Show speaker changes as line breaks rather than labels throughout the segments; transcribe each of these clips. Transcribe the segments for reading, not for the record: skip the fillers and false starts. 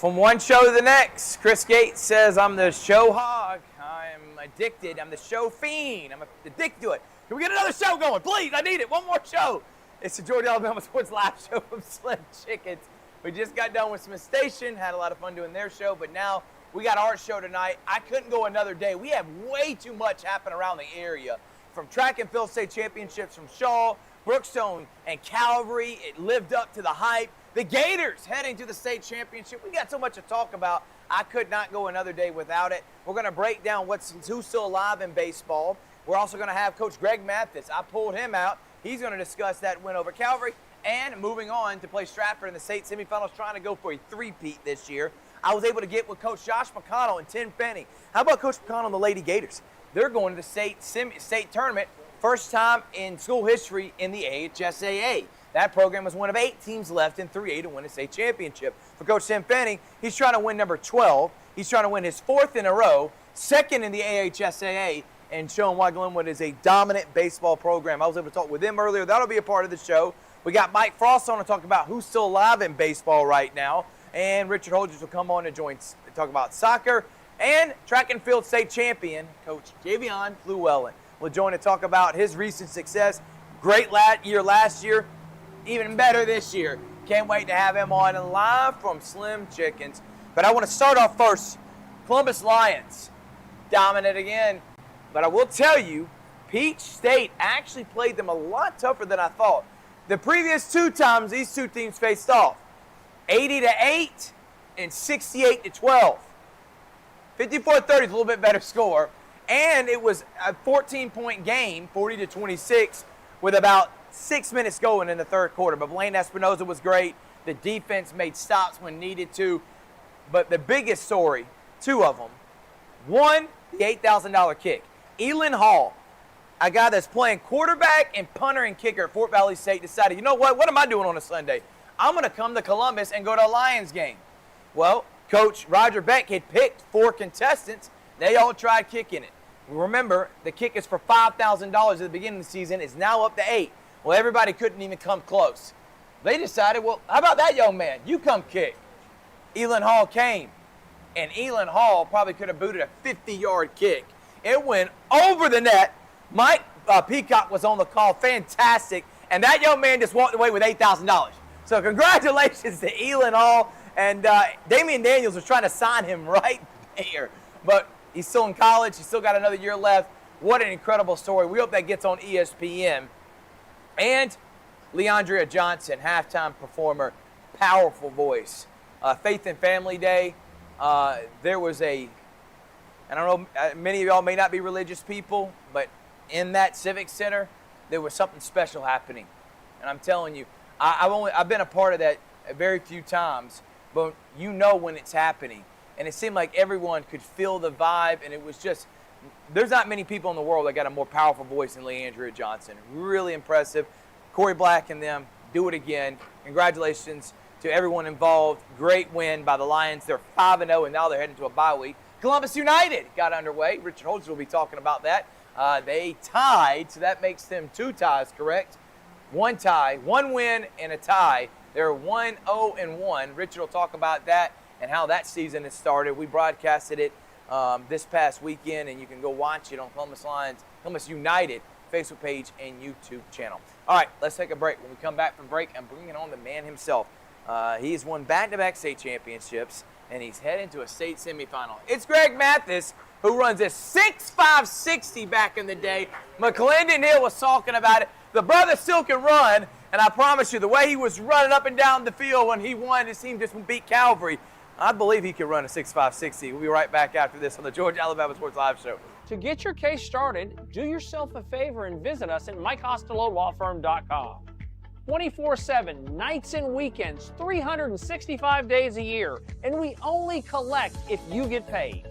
From one show to the next, Chris Gates says, I'm the show hog. I'm addicted. I'm the show fiend. I'm addicted to it. Can we get another show going? Please, I need it. One more show. It's the Georgia Alabama Sports Live show from Slim Chickens. We just got done with Smith Station. Had a lot of fun doing their show, but now we got our show tonight. I couldn't go another day. We have way too much happening around the area. From track and field state championships from Shaw, Brookstone, and Calvary. It lived up to the hype. The Gators heading to the state championship. We got so much to talk about. I could not go another day without it. We're going to break down who's still alive in baseball. We're also going to have Coach Greg Mathis. I pulled him out. He's going to discuss that win over Calvary. And moving on to play Stratford in the state semifinals, trying to go for a three-peat this year. I was able to get with Coach Josh McConnell and Tim Fanning. How about Coach McConnell and the Lady Gators? They're going to the state tournament. First time in school history in the AHSAA. That program was one of 8 teams left in 3A to win a state championship. For Coach Tim Fanning, he's trying to win number 12. He's trying to win his 4th in a row, 2nd in the AHSAA, and showing why Glenwood is a dominant baseball program. I was able to talk with him earlier. That'll be a part of the show. We got Mike Frost on to talk about who's still alive in baseball right now. And Richard Holdridge will come on to talk about soccer. And track and field state champion, Coach Javion Llewellyn, will join to talk about his recent success. Great year last year. Even better this year. Can't wait to have him on live from Slim Chickens. But I want to start off first. Columbus Lions, dominant again. But I will tell you, Peach State actually played them a lot tougher than I thought. The previous 2 times these 2 teams faced off, 80-8 and 68-12. 54-30 is a little bit better score. And it was a 14-point game, 40-26, with about 6 minutes going in the third quarter. But Blaine Espinoza was great. The defense made stops when needed to. But the biggest story, 2 of them. One, the $8,000 kick. Elin Hall, a guy that's playing quarterback and punter and kicker at Fort Valley State, decided, you know what am I doing on a Sunday? I'm going to come to Columbus and go to a Lions game. Well, Coach Roger Beck had picked 4 contestants. They all tried kicking it. Remember, the kick is for $5,000 at the beginning of the season. It's now up to $8,000. Well, everybody couldn't even come close. They decided, well, how about that young man? You come kick. Elin Hall came, and Elin Hall probably could have booted a 50-yard kick. It went over the net. Mike Peacock was on the call. Fantastic. And that young man just walked away with $8,000. So congratulations to Elin Hall. And Damian Daniels was trying to sign him right there. But he's still in college. He's still got another year left. What an incredible story. We hope that gets on ESPN. And Leandria Johnson, halftime performer, powerful voice. Faith and Family Day, there was I don't know, many of y'all may not be religious people, but in that Civic Center, there was something special happening. And I'm telling you, I've been a part of that very few times, but you know when it's happening. And it seemed like everyone could feel the vibe, and it was just, there's not many people in the world that got a more powerful voice than Leandria Johnson. Really impressive. Corey Black and them, do it again. Congratulations to everyone involved. Great win by the Lions. They're 5-0, and now they're heading to a bye week. Columbus United got underway. Richard Holdridge will be talking about that. They tied, so that makes them 2 ties, correct? 1 tie, 1 win, and a tie. They're 1-0-1. Richard will talk about that and how that season has started. We broadcasted it this past weekend, and you can go watch it on Columbus United Facebook page and YouTube channel. All right, let's take a break. When we come back from break, I'm bringing on the man himself. He's won back-to-back state championships, and he's heading to a state semifinal. It's Greg Mathis, who runs a 6.560 back in the day. McClendon Hill was talking about it. The brother still can run, and I promise you, the way he was running up and down the field when he won, his team just beat Calvary. I believe he can run a 6.560. We'll be right back after this on the Georgia Alabama Sports Live Show.
To get your case started, do yourself a favor and visit us at MikeHostelowLawFirm.com. 24/7, nights and weekends, 365 days a year, and we only collect if you get paid.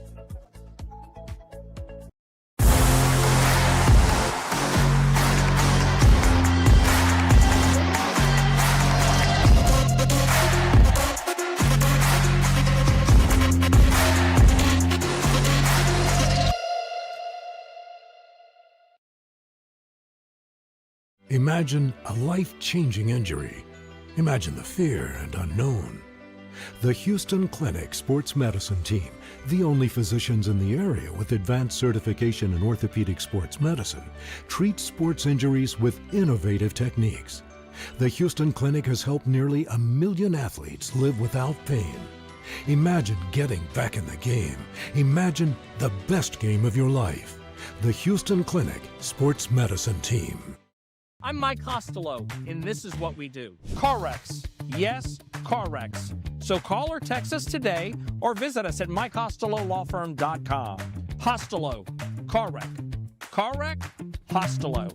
Imagine a life-changing injury. Imagine the fear and unknown. The Houston Clinic Sports Medicine Team, the only physicians in the area with advanced certification in orthopedic sports medicine, treats sports injuries with innovative techniques. The Houston Clinic has helped nearly 1 million athletes live without pain. Imagine getting back in the game. Imagine the best game of your life. The Houston Clinic Sports Medicine Team.
I'm Mike Costello, and this is what we do. Car wrecks. Yes, car wrecks. So call or text us today or visit us at MikeCostelloLawFirm.com. Costello, car wreck. Car wreck, Costello.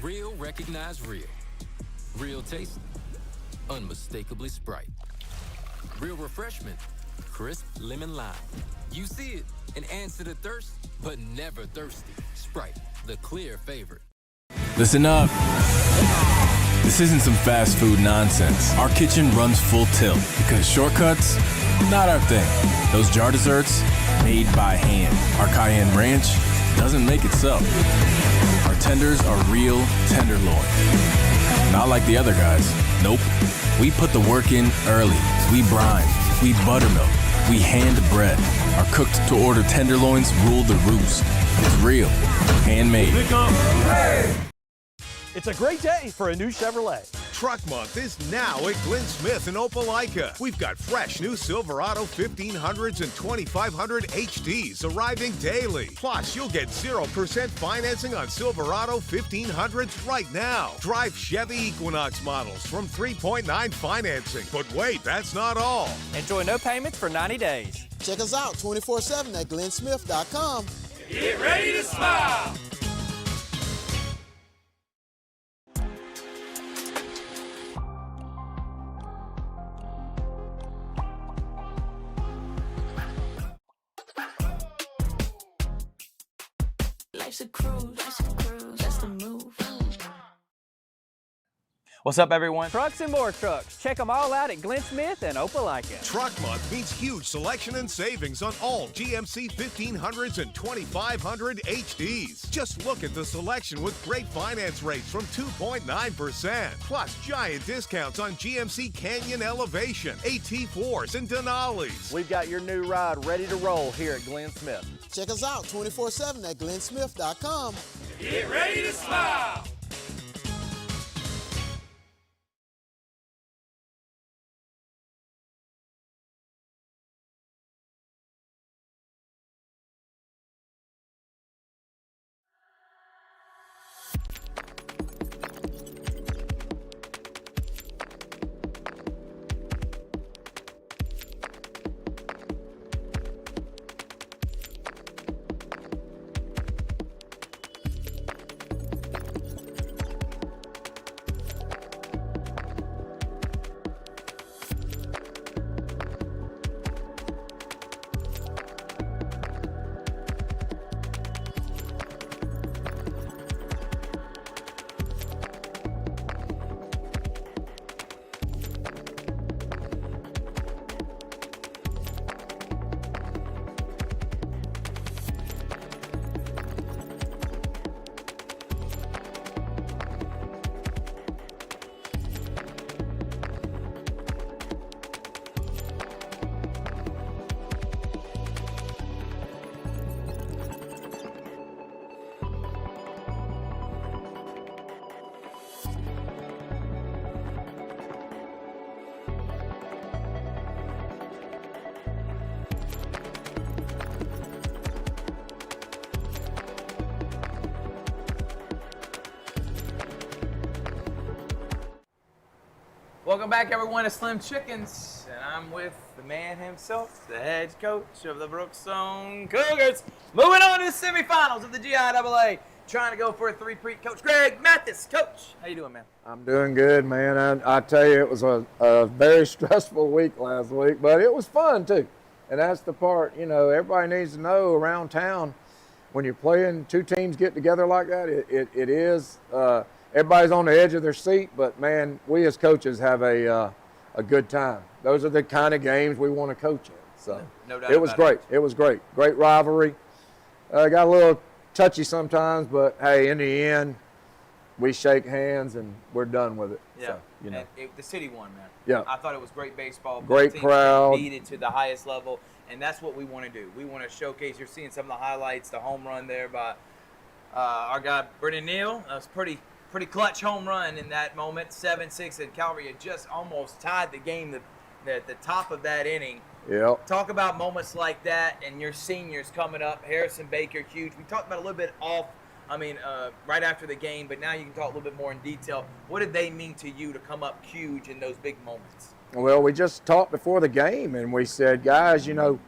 Real recognize real. Real taste, unmistakably Sprite. Real refreshment, crisp lemon lime. You see it and answer the thirst, but never thirsty. Sprite, the clear favorite.
Listen up. This isn't some fast food nonsense. Our kitchen runs full tilt because shortcuts, not our thing. Those jar desserts, made by hand. Our Cayenne Ranch doesn't make itself. Our tenders are real tenderloin. Not like the other guys. Nope. We put the work in early. We brine. We buttermilk. We hand bread. Our cooked to order tenderloins rule the roost. It's real. Handmade.
It's a great day for a new Chevrolet.
Truck Month is now at Glenn Smith in Opelika. We've got fresh new Silverado 1500s and 2500 HDs arriving daily. Plus, you'll get 0% financing on Silverado 1500s right now. Drive Chevy Equinox models from 3.9 financing. But wait, that's not all.
Enjoy no payments for 90 days.
Check us out 24/7 at glennsmith.com.
Get ready to smile.
Life's a cruise, that's the move.
What's up, everyone?
Trucks and more trucks. Check them all out at Glenn Smith and Opelika.
Truck Month means huge selection and savings on all GMC 1500s and 2500 HDs. Just look at the selection with great finance rates from 2.9%. Plus giant discounts on GMC Canyon Elevation, AT4s, and Denali's.
We've got your new ride ready to roll here at Glenn Smith.
Check us out 24/7 at glennsmith.com.
Get ready to smile. Welcome back, everyone, to Slim Chickens, and I'm with the man himself, the head coach of the Brookstone Cougars. Moving on to the semifinals of the GIAA, trying to go for a three-peat. Coach Greg Mathis. Coach, how you doing, man?
I'm doing good, man. I tell you, it was a very stressful week last week, but it was fun, too. And that's the part, you know, everybody needs to know around town, when you're playing, two teams get together like that, it is everybody's on the edge of their seat, but, man, we as coaches have a good time. Those are the kind of games we want to coach in. So
no doubt
it was great. It was great. Great rivalry. Got a little touchy sometimes, but, hey, in the end, we shake hands and we're done with it.
Yeah,
So, you know.
and the city won, man.
Yeah.
I thought it was great baseball.
Great
Both teams
crowd.
beat it to the highest level, and that's what we want to do. We want to showcase. You're seeing some of the highlights. The home run there by our guy Brendan Neal. That was pretty clutch home run in that moment. 7-6, and Calvary had just almost tied the game at the top of that inning.
Yep.
Talk about moments like that and your seniors coming up. Harrison Baker, huge. We talked about a little bit right after the game, but now you can talk a little bit more in detail. What did they mean to you to come up huge in those big moments?
Well, we just talked before the game, and we said, guys, you know,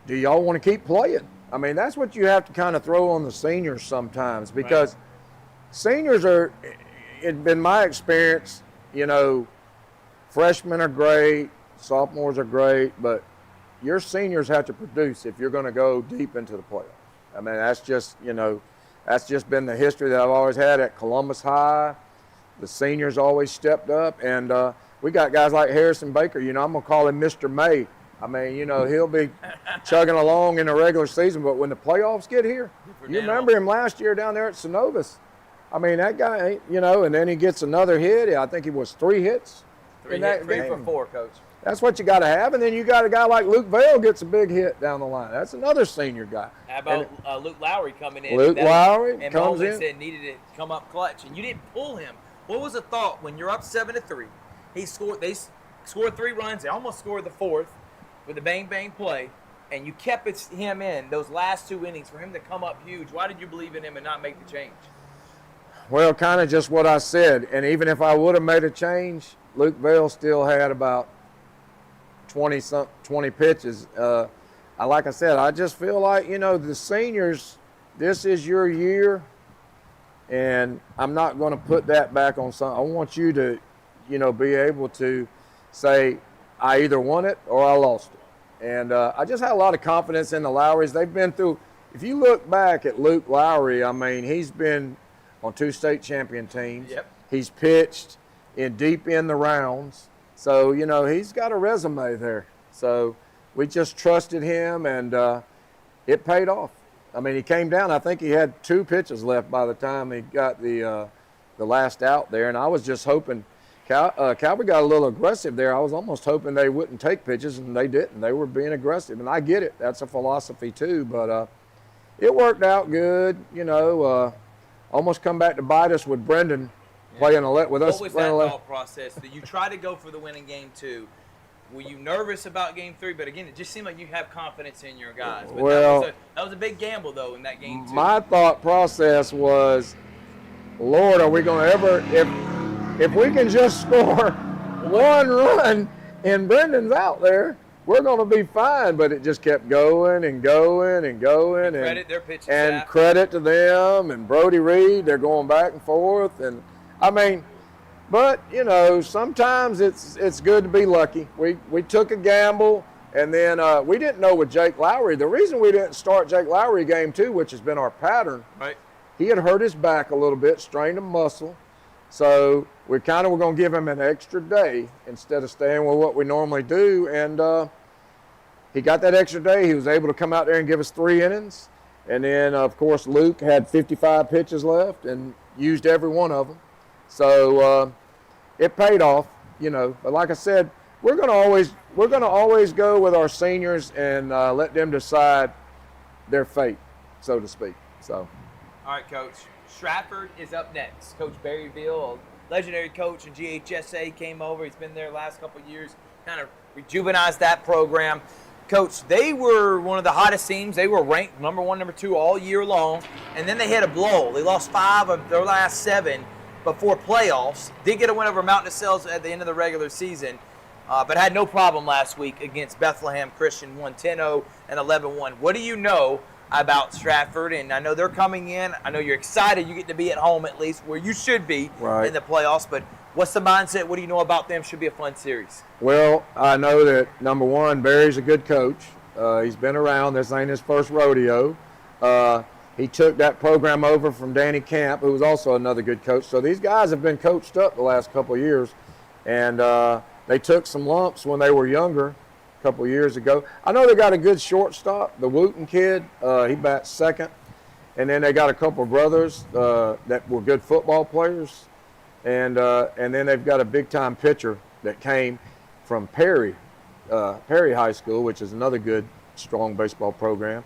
do y'all want to keep playing? I mean, that's what you have to kind of throw on the seniors sometimes, because seniors are, it's been my experience, you know, freshmen are great, sophomores are great, but your seniors have to produce if you're going to go deep into the playoffs. I mean, that's just, you know, that's just been the history that I've always had at Columbus High. The seniors always stepped up, and we got guys like Harrison Baker. You know, I'm going to call him Mr. May. I mean, you know, he'll be chugging along in the regular season, but when the playoffs get here, you remember him last year down there at Synovus. I mean, that guy, you know, and then he gets another hit. I think it was 3 hits.
Three for 4, Coach.
That's what you got to have. And then you got a guy like Luke Vail gets a big hit down the line. That's another senior guy.
How about Luke Lowry coming in?
Luke Lowry
and
comes in.
And needed to come up clutch, and you didn't pull him. What was the thought when you're up 7-3? They scored 3 runs. They almost scored the 4th with a bang play, and you kept him in those last 2 innings for him to come up huge. Why did you believe in him and not make the change?
Well, kind of just what I said. And even if I would have made a change, Luke Vail still had about 20 pitches. Like I said, I just feel like, you know, the seniors, this is your year, and I'm not going to put that back on some. I want you to, you know, be able to say, I either won it or I lost it. And I just had a lot of confidence in the Lowrys. They've been through, if you look back at Luke Lowry, I mean, he's been on 2 state champion teams.
Yep.
He's pitched deep in the rounds. So, you know, he's got a resume there. So we just trusted him, and it paid off. I mean, he came down. I think he had 2 pitches left by the time he got the last out there. And I was just hoping Calvary got a little aggressive there. I was almost hoping they wouldn't take pitches, and they didn't. They were being aggressive, and I get it. That's a philosophy too. But it worked out good, you know. Almost come back to bite us with Brendan playing with us.
What was that thought process? Did you try to go for the win in game 2? Were you nervous about game 3? But again, it just seemed like you have confidence in your guys. But
well,
that was a big gamble, though, in that game 2.
My thought process was, Lord, are we going to ever, if we can just score 1 run and Brendan's out there, we're going to be fine. But it just kept going and going and going. And
credit their pitching
and
staff.
Credit to them and Brody Reed. They're going back and forth. And I mean, but you know, sometimes it's good to be lucky. We took a gamble, and then we didn't know with Jake Lowry. The reason we didn't start Jake Lowry game 2, which has been our pattern,
right?
He had hurt his back a little bit, strained a muscle. So we kind of were going to give him an extra day instead of staying with what we normally do. And he got that extra day. He was able to come out there and give us 3 innings. And then, of course, Luke had 55 pitches left and used every one of them. So it paid off, you know. But like I said, we're going to always go with our seniors and let them decide their fate, so to speak. So.
All right, Coach. Stratford is up next. Coach Barry Veal, a legendary coach in GHSA, came over. He's been there the last couple of years, kind of rejuvenized that program. Coach, they were one of the hottest teams. They were ranked number 1, number 2 all year long, and then they hit a blow. They lost 5 of their last 7 before playoffs. Did get a win over Mountain DeSales at the end of the regular season, but had no problem last week against Bethlehem Christian, won 10-0 and 11-1. What do you know about Stratford? And I know they're coming in. I know you're excited. You get to be at home at least, where you should be in the playoffs. But what's the mindset? What do you know about them? Should be a fun series.
Well, I know that, number 1, Barry's a good coach. He's been around. This ain't his first rodeo. He took that program over from Danny Camp, who was also another good coach. So these guys have been coached up the last couple of years. And they took some lumps when they were younger, couple years ago. I know they got a good shortstop, the Wooten kid. He bats second. And then they got a couple of brothers that were good football players. And then they've got a big-time pitcher that came from Perry High School, which is another good, strong baseball program.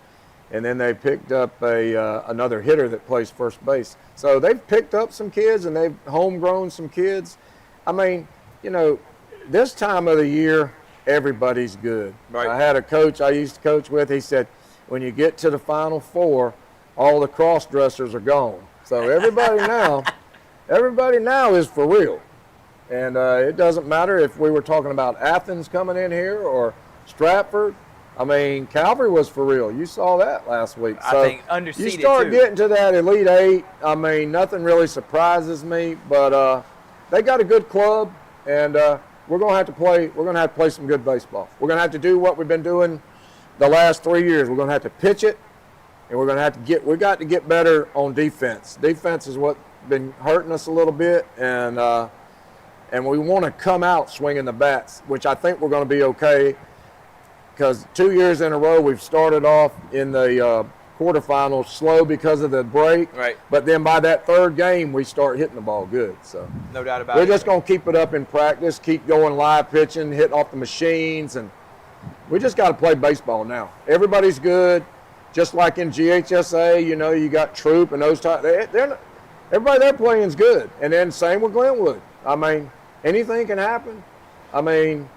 And then they picked up another hitter that plays first base. So they've picked up some kids, and they've homegrown some kids. I mean, you know, this time of the year, everybody's good.
Right.
I had a coach I used to coach with. He said, when you get to the Final Four, all the cross-dressers are gone. So everybody now is for real. And it doesn't matter if we were talking about Athens coming in here or Stratford. I mean, Calvary was for real. You saw that last week. So
I think underseeded,
you start
too.
getting to that Elite Eight, I mean, nothing really surprises me. But they got a good club, and we're going to have to play. We're going to have to play some good baseball. We're going to have to do what we've been doing the last 3 years. We're going to have to pitch it, and we're going to have to get. We got to get better on defense. Defense is what's been hurting us a little bit, and we want to come out swinging the bats, which I think we're going to be okay. Because 2 years in a row we've started off in the quarterfinals slow because of the break.
Right.
But then by that third game we start hitting the ball good. So
No doubt about
we're
it.
just going to keep it up in practice, keep going live pitching, hitting off the machines, and we just got to play baseball now. Everybody's good, just like in GHSA. You know, you got Troop and those types. Everybody there playing is good. And then same with Glenwood. I mean, anything can happen. I mean,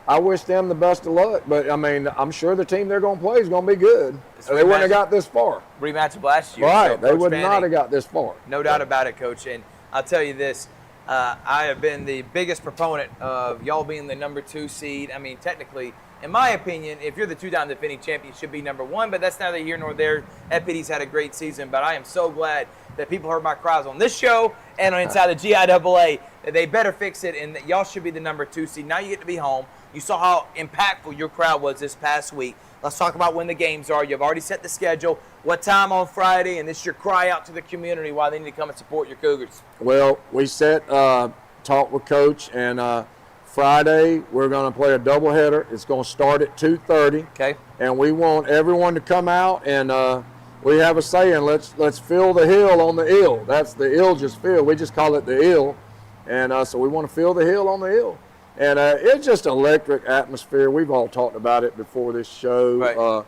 I wish them the best of luck, but I mean, I'm sure the team they're going to play is going to be good. They wouldn't have got this far.
Rematch of last year.
Right,
So,
they
Coach
would
Fanning,
not have got this far.
No doubt about it, Coach. And I'll tell you this, I have been the biggest proponent of y'all being the number 2 seed. I mean, technically, in my opinion, if you're the 2-time defending champion, you should be number 1, but that's neither here nor there. FPD's had a great season, but I am so glad that people heard my cries on this show and on inside the GIAA that they better fix it, and that y'all should be the number 2 seed. Now you get to be home. You saw how impactful your crowd was this past week. Let's talk about when the games are. You've already set the schedule. What time on Friday? And this is your cry out to the community why they need to come and support your Cougars.
Well, we talked with Coach, and Friday we're going to play a doubleheader. It's going to start at 2:30.
Okay.
And we want everyone to come out, and we have a saying, let's fill the hill on the ill. That's the ill just fill. We just call it the ill. And so we want to fill the hill on the ill. And it's just electric atmosphere. We've all talked about it before this show.
Right.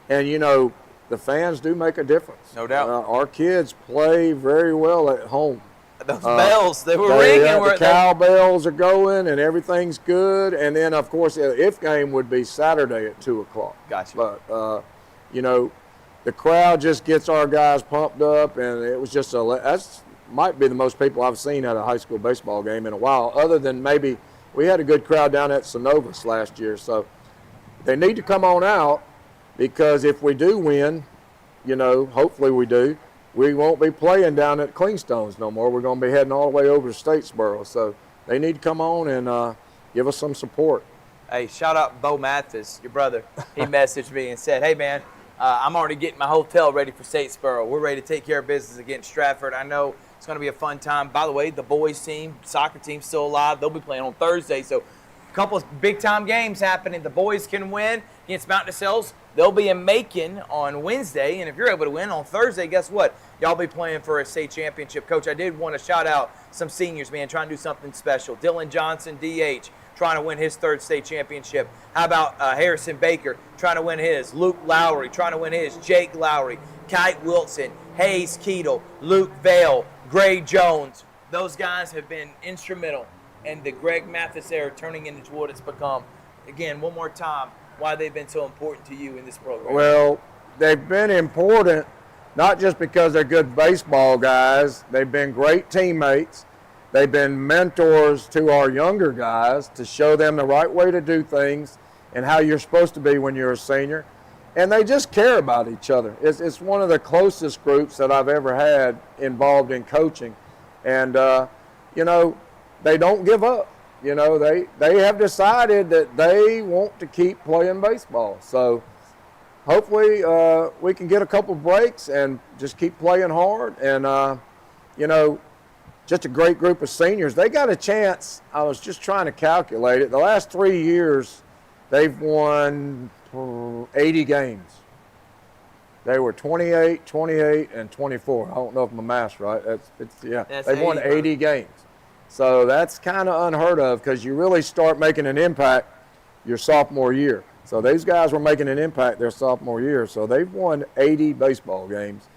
And, you know, the fans do make a difference.
No doubt.
Our kids play very well at home.
Those bells, they were ringing.
The cowbells are going and everything's good. And then, of course, the if game would be Saturday at 2 o'clock.
Gotcha.
But, you know, the crowd just gets our guys pumped up, and it was just that's might be the most people I've seen at a high school baseball game in a while, other than maybe – we had a good crowd down at Synovus last year, so they need to come on out, because if we do win, you know, hopefully we do, we won't be playing down at Cleanstones no more. We're going to be heading all the way over to Statesboro, so they need to come on and give us some support.
Hey, shout out Bo Mathis, your brother. He messaged me and said, hey, man, I'm already getting my hotel ready for Statesboro. We're ready to take care of business against Stratford. I know it's going to be a fun time. By the way, the boys team, soccer team, still alive. They'll be playing on Thursday. So a couple of big-time games happening. The boys can win against Mount DeSales. They'll be in Macon on Wednesday. And if you're able to win on Thursday, guess what? Y'all be playing for a state championship. Coach, I did want to shout out some seniors, man, trying to do something special. Dylan Johnson, DH, trying to win his 3rd state championship. How about Harrison Baker trying to win his? Luke Lowry trying to win his. Jake Lowry, Kite Wilson, Hayes Keetle, Luke Vale, Gray Jones. Those guys have been instrumental in the Greg Mathis era turning into what it's become. Again, one more time, why they've been so important to you in this program.
Well, they've been important not just because they're good baseball guys. They've been great teammates. They've been mentors to our younger guys to show them the right way to do things and how you're supposed to be when you're a senior. And they just care about each other. It's one of the closest groups that I've ever had involved in coaching. And, you know, they don't give up. You know, they have decided that they want to keep playing baseball. So hopefully we can get a couple breaks and just keep playing hard. And, you know, just a great group of seniors. They got a chance. I was just trying to calculate it. The last 3 years, they've won 80 games. They were 28, 28, and 24. I don't know if my math's right.
That's
They won
80,
80 games. So that's kind of unheard of because you really start making an impact your sophomore year. So these guys were making an impact their sophomore year. So they've won 80 baseball games.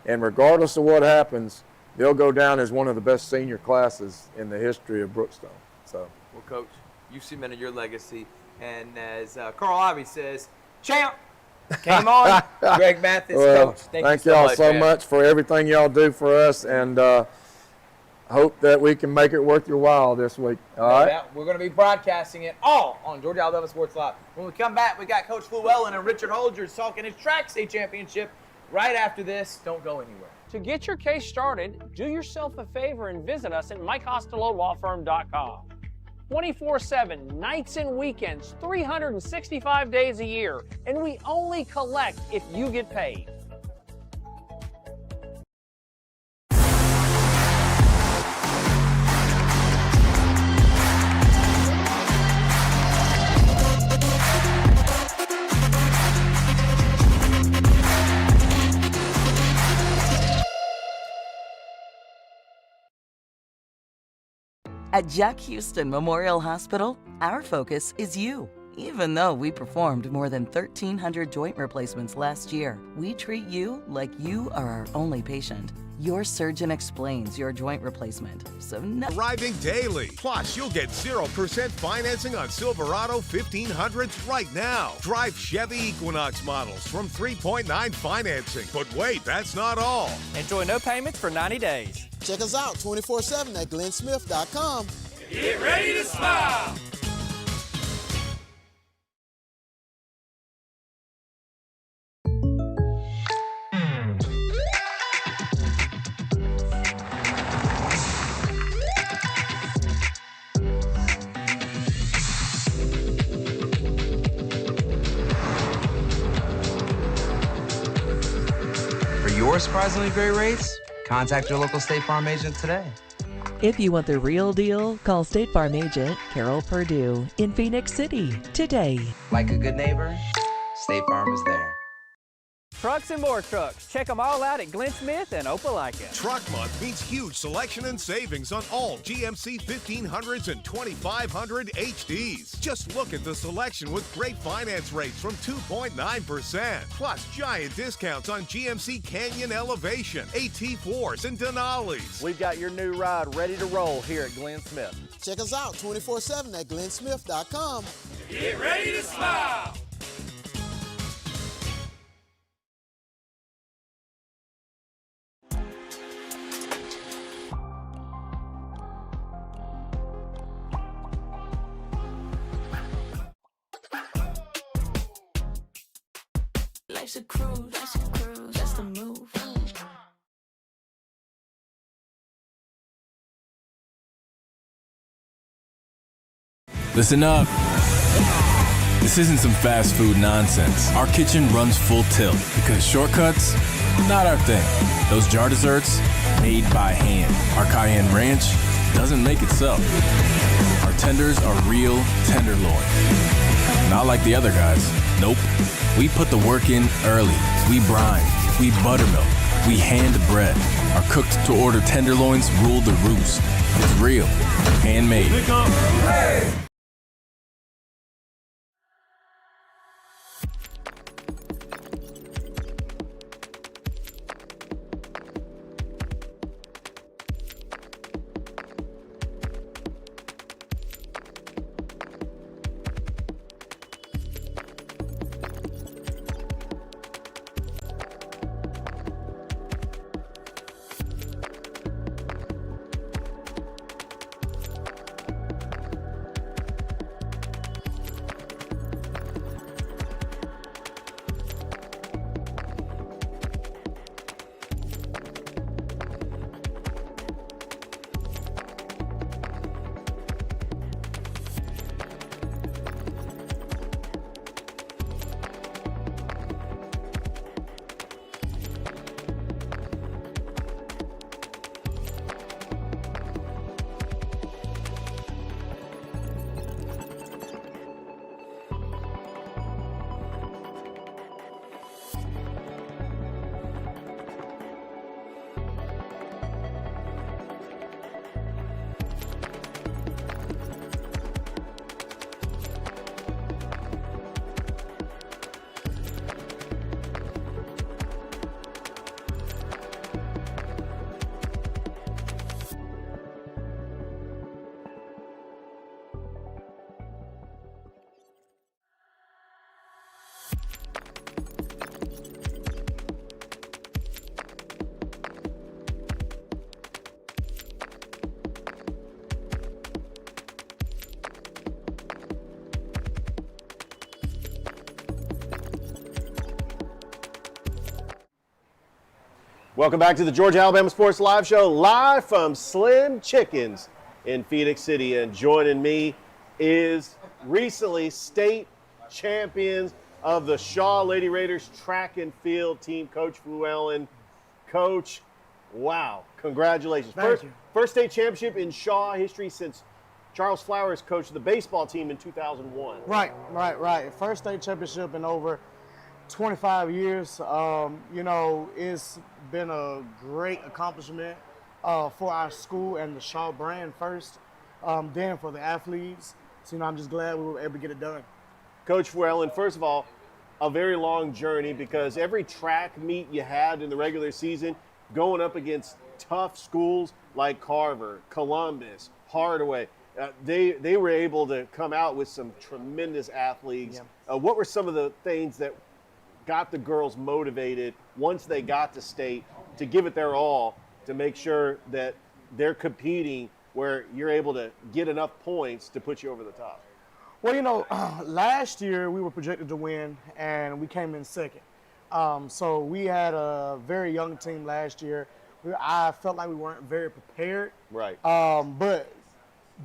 And regardless of what happens, they'll go down as one of the best senior classes in the history of Brookstone. So,
well, Coach, you've cemented your legacy. And as Carl Ivy says, champ, came on. Greg Mathis,
well,
Coach.
Thank
you
y'all
much,
so
man.
much for everything y'all do for us. And hope that we can make it worth your while this week. All right?
Yeah, we're going to be broadcasting it all on Georgia Alabama Sports Live. When we come back, we got Coach Llewellyn and Richard Holdridge talking his track state championship right after this. Don't go anywhere.
To get your case started, do yourself a favor and visit us at MikeCostelloLawFirm.com. 24/7, nights and weekends, 365 days a year, and we only collect if you get paid.
At Jack Houston Memorial Hospital, our focus is you. Even though we performed more than 1,300 joint replacements last year, we treat you like you are our only patient. Your surgeon explains your joint replacement, so
Arriving daily. Plus, you'll get 0% financing on Silverado 1500s right now. Drive Chevy Equinox models from 3.9 financing. But wait, that's not all.
Enjoy no payments for 90 days.
Check us out 24/7 at glennsmith.com.
Get ready to smile.
For your surprisingly great rates, contact your local State Farm agent today.
If you want the real deal, call State Farm agent Carol Purdue in Phoenix City today.
Like a good neighbor, State Farm is there.
Trucks and more trucks. Check them all out at Glenn Smith and Opelika.
Truck Month means huge selection and savings on all GMC 1500s and 2500 HDs. Just look at the selection with great finance rates from 2.9%. Plus giant discounts on GMC Canyon Elevation, AT4s, and Denali's.
We've got your new ride ready to roll here at Glenn Smith.
Check us out 24/7 at glennsmith.com.
Get ready to smile.
Life's a cruise, that's the move.
Listen up. This isn't some fast food nonsense. Our kitchen runs full tilt because shortcuts, not our thing. Those jar desserts, made by hand. Our cayenne ranch doesn't make itself. Our tenders are real tenderloin. Not like the other guys. Nope. We put the work in early. We brine. We buttermilk. We hand bread. Our cooked to order tenderloins rule the roost. It's real. Handmade.
Welcome back to the Georgia Alabama Sports Live Show, live from Slim Chickens in Phoenix City. And joining me is recently state champions of the Shaw Lady Raiders track and field team, Coach Fluellen. Coach, wow, congratulations.
Thank you.
First state championship in Shaw history since Charles Flowers coached the baseball team in 2001.
Right. First state championship in over 25 years. You know, it's been a great accomplishment for our school and the Shaw brand first, then for the athletes. So, you know, I'm just glad we were able to get it done.
Coach Fluellen, first of all, a very long journey because every track meet you had in the regular season, going up against tough schools like Carver, Columbus, Hardaway, they were able to come out with some tremendous athletes. Yeah. What were some of the things that got the girls motivated once they got to state to give it their all to make sure that they're competing where you're able to get enough points to put you over the top?
Well, you know, last year we were projected to win, and we came in second. So we had a very young team last year. I felt like we weren't very prepared.
Right.
But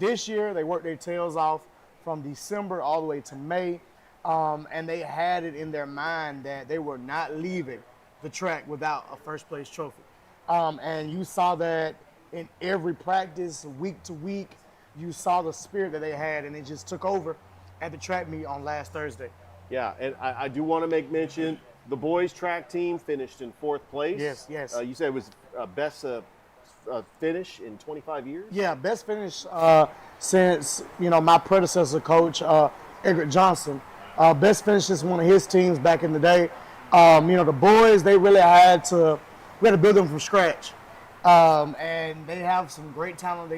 this year they worked their tails off from December all the way to May, and they had it in their mind that they were not leaving the track without a first-place trophy. And you saw that in every practice, week to week. You saw the spirit that they had, and it just took over at the track meet on last Thursday.
Yeah, and I do want to make mention, the boys track team finished in 4th place.
Yes.
You said it was best finish in 25 years?
Yeah, best finish since, you know, my predecessor coach, Edric Johnson. Best finish is one of his teams back in the day. You know, the boys, we had to build them from scratch. And they have some great talent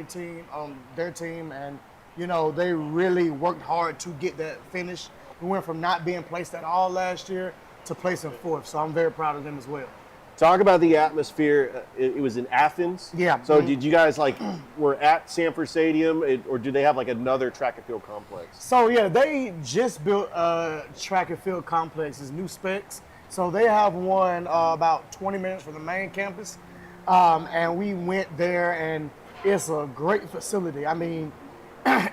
on their team, and you know, they really worked hard to get that finish. We went from not being placed at all last year to placing 4th, so I'm very proud of them as well.
Talk about the atmosphere. It was in Athens.
Yeah.
So did you guys were at Sanford Stadium, or do they have another track and field complex?
So yeah, they just built a track and field complex. It's new specs. So they have one about 20 minutes from the main campus. And we went there, and it's a great facility. I mean,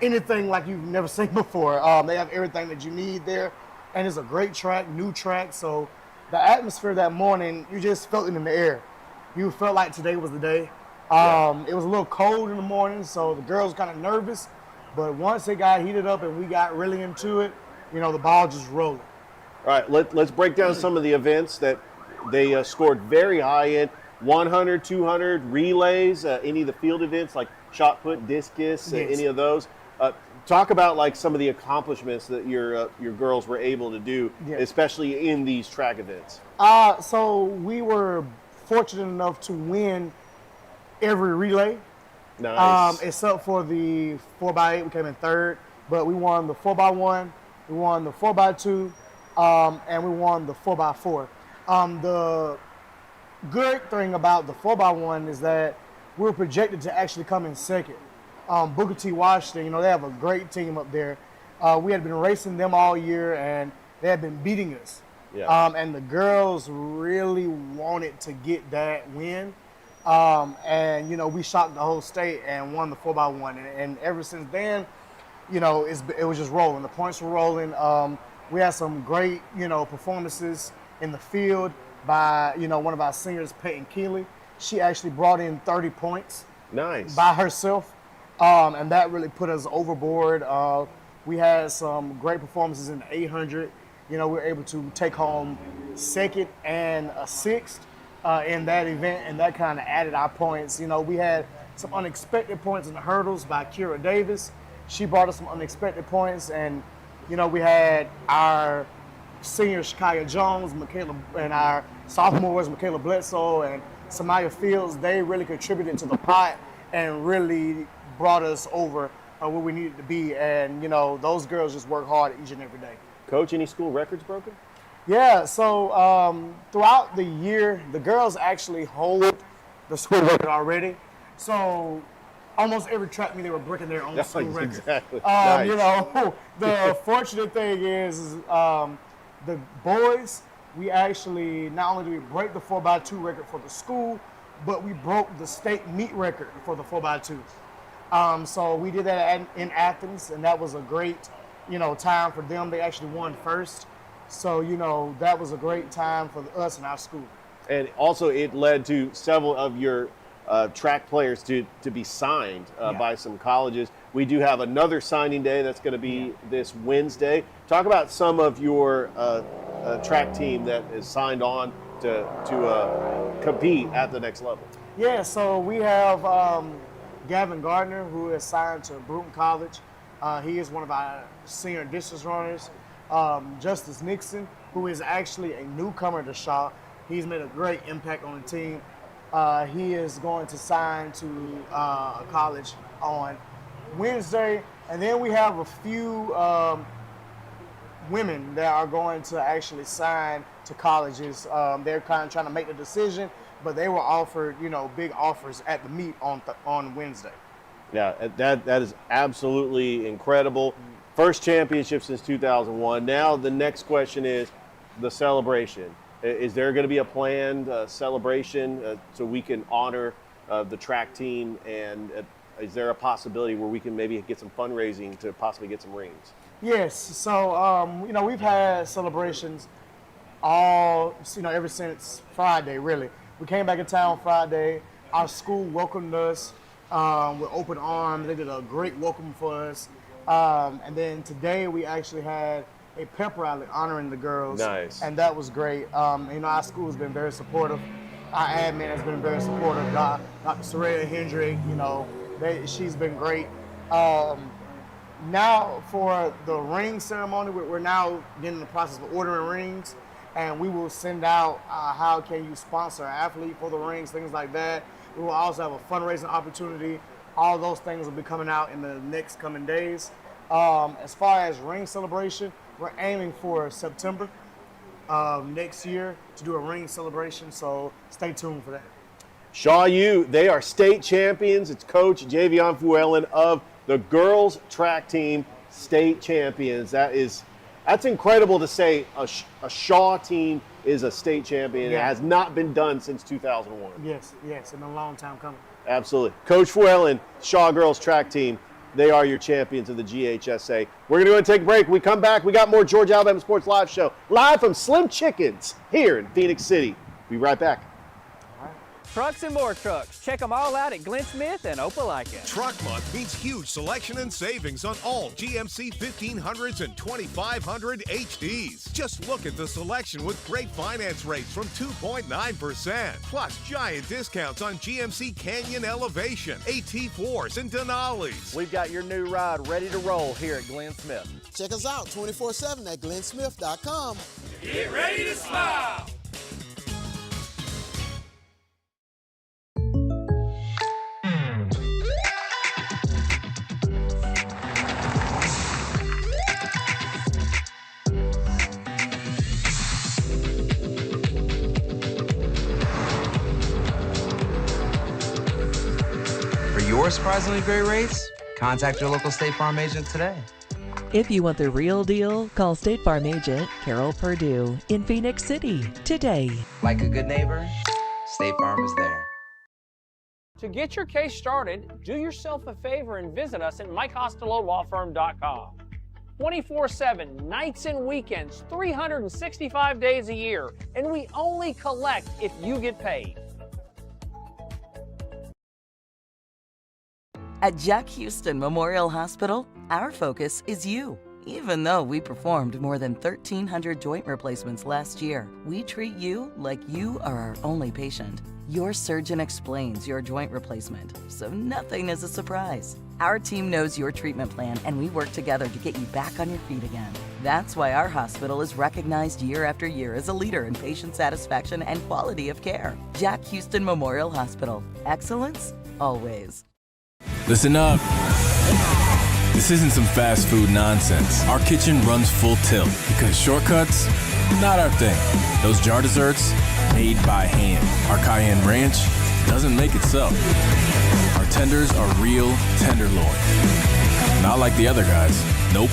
anything like you've never seen before. They have everything that you need there, and it's a great track, new track. So the atmosphere that morning, you just felt it in the air. You felt like today was the day. It was a little cold in the morning, so the girls were kind of nervous. But once it got heated up and we got really into it, you know, the ball just rolling.
All right, let's break down some of the events that they scored very high in. 100, 200, relays, any of the field events like shot put, discus, any of those. Talk about some of the accomplishments that your girls were able to do, especially in these track events.
So we were fortunate enough to win every relay.
Nice.
Except for the 4x8, we came in 3rd, but we won the 4x1, we won the 4x2, and we won the 4x4. The good thing about the 4x1 is that we were projected to actually come in second. Booker T. Washington, you know, they have a great team up there. We had been racing them all year, and they had been beating us.
Yeah.
And the girls really wanted to get that win. And, you know, we shocked the whole state and won the 4x1. And ever since then, you know, it was just rolling. The points were rolling. We had some great, you know, performances in the field by, you know, one of our seniors, Peyton Keeley. She actually brought in 30 points.
Nice.
By herself. And that really put us overboard. We had some great performances in the 800. You know, we were able to take home 2nd and a 6th in that event, and that kind of added our points. You know, we had some unexpected points in the hurdles by Kira Davis. She brought us some unexpected points, and, you know, we had our senior Shakaya Jones, and our sophomores, Michaela Bledsoe and Samaya Fields. They really contributed to the pot and really brought us over where we needed to be. And, you know, those girls just work hard each and every day.
Coach, any school records broken?
Yeah, so throughout the year, the girls actually hold the school record already. So almost every track meet, they were breaking their own school record.
Exactly. Nice.
You know, the fortunate thing is the boys, we actually, not only did we break the 4x2 record for the school, but we broke the state meet record for the 4x2. So we did that in Athens, and that was a great, time for them. They actually won first. So, that was a great time for us and our school.
And also it led to several of your track players to be signed by some colleges. We do have another signing day that's going to be this Wednesday. Talk about some of your track team that is signed on to compete at the next level.
Yeah, so we have Gavin Gardner, who is signed to Bruton College. He is one of our senior distance runners. Justice Nixon, who is actually a newcomer to Shaw. He's made a great impact on the team. He is going to sign to a college on Wednesday. And then we have a few women that are going to actually sign to colleges. They're kind of trying to make the decision, but they were offered, big offers at the meet on Wednesday.
Yeah, that is absolutely incredible. First championship since 2001. Now the next question is the celebration. Is there going to be a planned celebration so we can honor the track team? And is there a possibility where we can maybe get some fundraising to possibly get some rings?
Yes. So, we've had celebrations all, ever since Friday, really. We came back in town Friday. Our school welcomed us with open arms. They did a great welcome for us. And then today we actually had a pep rally honoring the girls.
Nice.
And that was great. Our school has been very supportive. Our admin has been very supportive. Dr. Soraya Hendrick, she's been great. Now for the ring ceremony, we're now getting the process of ordering rings, and we will send out how can you sponsor an athlete for the rings, things like that. We will also have a fundraising opportunity. All those things will be coming out in the next coming days. As far as ring celebration, we're aiming for September next year to do a ring celebration, so stay tuned for that.
Shaw U, they are state champions. It's Coach Javion Fuellen of the girls track team, state champions. That's incredible to say a Shaw team is a state champion.
Yeah.
It has not been done since 2001.
Yes, it's been a long time coming.
Absolutely. Coach Fuellen, Shaw girls track team, they are your champions of the GHSA. We're going to go and take a break. When we come back, we got more Georgia Alabama Sports Live Show, live from Slim Chickens here in Phoenix City. Be right back.
Trucks and more trucks. Check them all out at Glenn Smith and Opelika.
Truck Month means huge selection and savings on all GMC 1500s and 2500 HDs. Just look at the selection with great finance rates from 2.9%. Plus giant discounts on GMC Canyon Elevation, AT4s, and Denali's.
We've got your new ride ready to roll here at Glenn Smith.
Check us out 24/7 at glennsmith.com.
Get ready to smile.
Your surprisingly great rates? Contact your local State Farm agent today.
If you want the real deal, call State Farm agent Carol Purdue in Phoenix City today.
Like a good neighbor, State Farm is there.
To get your case started, do yourself a favor and visit us at MikeCostelloLawFirm.com. 24/7, nights and weekends, 365 days a year, and we only collect if you get paid.
At Jack Houston Memorial Hospital, our focus is you. Even though we performed more than 1,300 joint replacements last year, we treat you like you are our only patient. Your surgeon explains your joint replacement, so nothing is a surprise. Our team knows your treatment plan, and we work together to get you back on your feet again. That's why our hospital is recognized year after year as a leader in patient satisfaction and quality of care. Jack Houston Memorial Hospital. Excellence, always.
Listen up. This isn't some fast food nonsense. Our kitchen runs full tilt because shortcuts, not our thing. Those jar desserts, made by hand. Our cayenne ranch doesn't make itself. Our tenders are real tenderloin. Not like the other guys. Nope.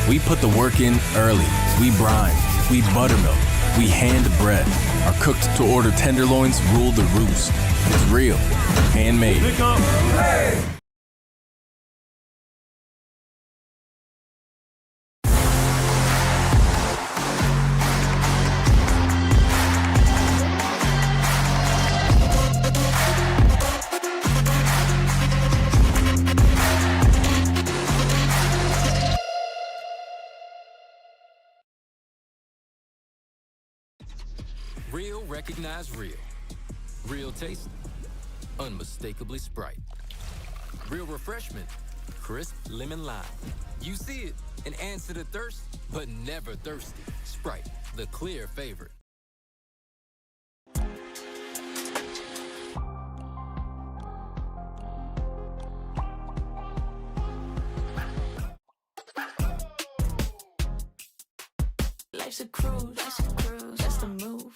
We put the work in early. We brine. We buttermilk. We hand bread. Our cooked to order tenderloins rule the roost. It's real, handmade.
Real recognize real. Real taste, unmistakably Sprite. Real refreshment, crisp lemon lime. You see it and answer to thirst, but never thirsty. Sprite, the clear favorite.
Life's a cruise, that's the move.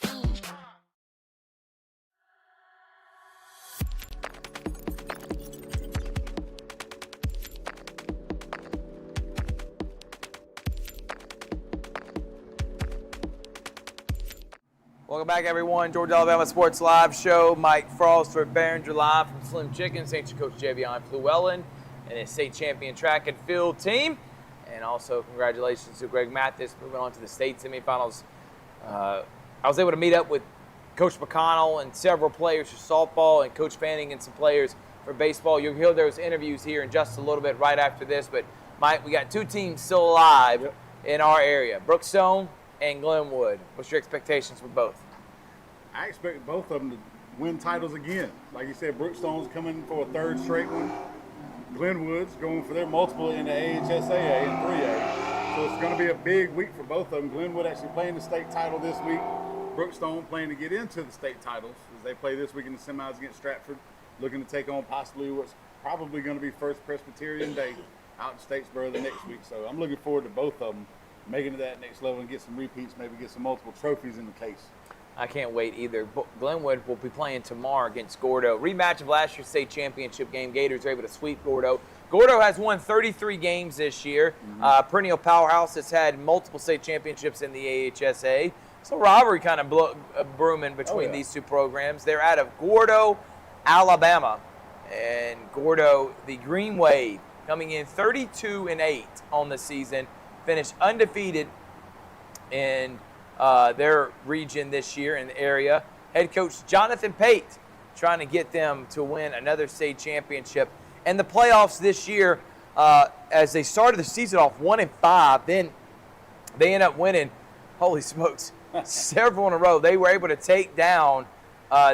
Welcome back, everyone. Georgia Alabama Sports Live Show. Mike Frost for Behringer Live from Slim Chicken. Thanks to Coach Javion Fluellen and his state champion track and field team. And also congratulations to Greg Mathis moving on to the state semifinals. I was able to meet up with Coach McConnell and several players for softball and Coach Fanning and some players for baseball. You'll hear those interviews here in just a little bit right after this. But, Mike, we got two teams still alive in our area, Brookstone and Glenwood. What's your expectations for both?
I expect both of them to win titles again. Like you said, Brookstone's coming for a third straight one. Glenwood's going for their multiple in the AHSAA and 3A. So it's going to be a big week for both of them. Glenwood actually playing the state title this week. Brookstone playing to get into the state titles as they play this week in the semis against Stratford, looking to take on possibly what's probably going to be First Presbyterian Day out in Statesboro the next week. So I'm looking forward to both of them making it to that next level and get some repeats, maybe get some multiple trophies in the case.
I can't wait either. Glenwood will be playing tomorrow against Gordo. Rematch of last year's state championship game. Gators are able to sweep Gordo. Gordo has won 33 games this year. Perennial powerhouse has had multiple state championships in the AHSA. So rivalry kind of brewing between these two programs. They're out of Gordo, Alabama. And Gordo, the Green Wave, coming in 32-8 on the season, finished undefeated in their region this year in the area. Head coach Jonathan Pate trying to get them to win another state championship. And the playoffs this year, as they started the season off 1-5, then they end up winning, holy smokes, several in a row. They were able to take down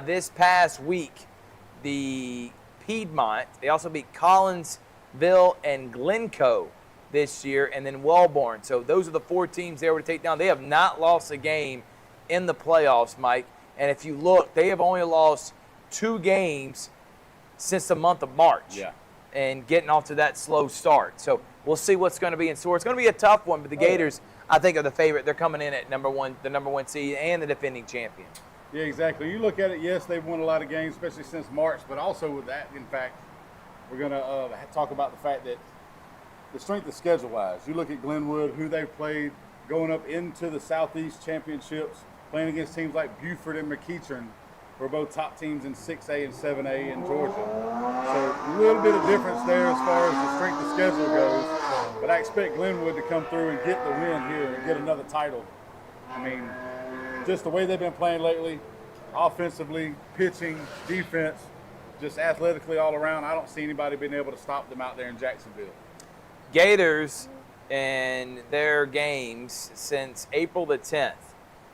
this past week the Piedmont. They also beat Collinsville and Glencoe this year, and then Wellborn. So those are the four teams they were to take down. They have not lost a game in the playoffs, Mike. And if you look, they have only lost 2 games since the month of March. And getting off to that slow start. So we'll see what's going to be in store. It's going to be a tough one, but the Gators, I think, are the favorite. They're coming in at the number one seed and the defending champion.
Yeah, exactly. You look at it, yes, they've won a lot of games, especially since March, but also with that, in fact, we're going to talk about the fact that the strength of schedule-wise, you look at Glenwood, who they've played going up into the Southeast Championships, playing against teams like Buford and McEachern, who are both top teams in 6A and 7A in Georgia. So a little bit of difference there as far as the strength of schedule goes. But I expect Glenwood to come through and get the win here and get another title. I mean, just the way they've been playing lately, offensively, pitching, defense, just athletically all around, I don't see anybody being able to stop them out there in Jacksonville.
Gators in their games since April the 10th,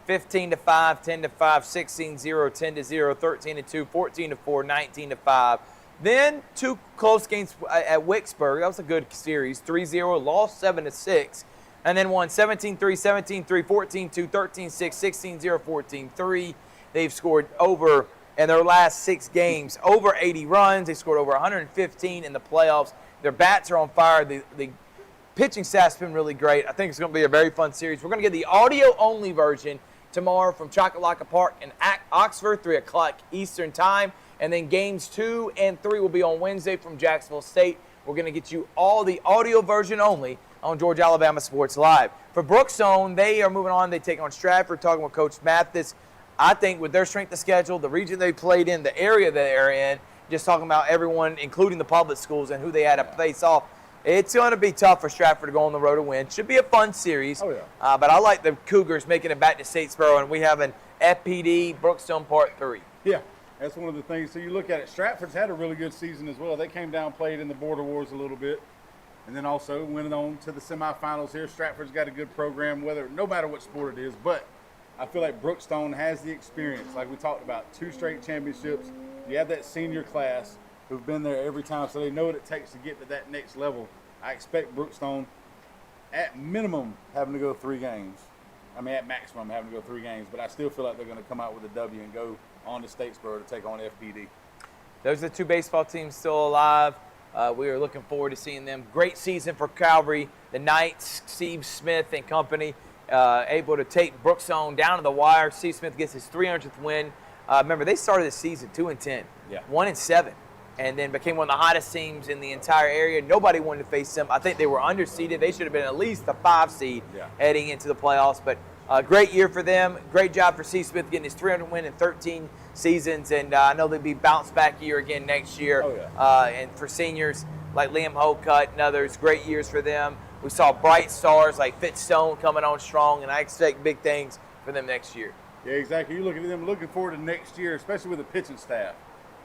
15-5, 10-5, 16-0, 10-0, 13-2, 14-4, 19-5. Then 2 close games at Wicksburg. That was a good series. 3-0, lost 7-6, and then won 17-3, 17-3, 14-2, 13-6, 16-0, 14-3. They've scored over, in their last 6 games, over 80 runs. They scored over 115 in the playoffs. Their bats are on fire. The pitching staff's been really great. I think it's going to be a very fun series. We're going to get the audio-only version tomorrow from Chocolaca Park in Oxford, 3 o'clock Eastern Time. And then games 2 and 3 will be on Wednesday from Jacksonville State. We're going to get you all the audio version only on Georgia Alabama Sports Live. For Brookstone, they are moving on. They take on Stratford, talking with Coach Mathis. I think with their strength of schedule, the region they played in, the area they're in, just talking about everyone, including the public schools and who they had to face off, it's going to be tough for Stratford to go on the road and win. Should be a fun series.
Oh, yeah.
But I like the Cougars making it back to Statesboro, and we have an FPD Brookstone Part 3.
Yeah, that's one of the things. So you look at it, Stratford's had a really good season as well. They came down, played in the Border Wars a little bit, and then also went on to the semifinals here. Stratford's got a good program, no matter what sport it is, but I feel like Brookstone has the experience. Like we talked about, 2 straight championships. You have that senior class who've been there every time, so they know what it takes to get to that next level. I expect Brookstone, at minimum, having to go 3 games. I mean, at maximum, having to go 3 games, but I still feel like they're going to come out with a W and go on to Statesboro to take on FPD.
Those are the 2 baseball teams still alive. We are looking forward to seeing them. Great season for Calvary. The Knights, Steve Smith and company, able to take Brookstone down to the wire. Steve Smith gets his 300th win. Remember, they started the season 2-10, 1-7, and then became one of the hottest teams in the entire area. Nobody wanted to face them. I think they were underseeded. They should have been at least the 5 seed heading into the playoffs. But great year for them. Great job for Steve Smith getting his 300 win in 13 seasons. And I know they'll be bounce back year again next year. And for seniors like Liam Holcutt and others, great years for them. We saw bright stars like Fitzstone coming on strong, and I expect big things for them next year.
Yeah, exactly. You look at them looking forward to next year, especially with the pitching staff.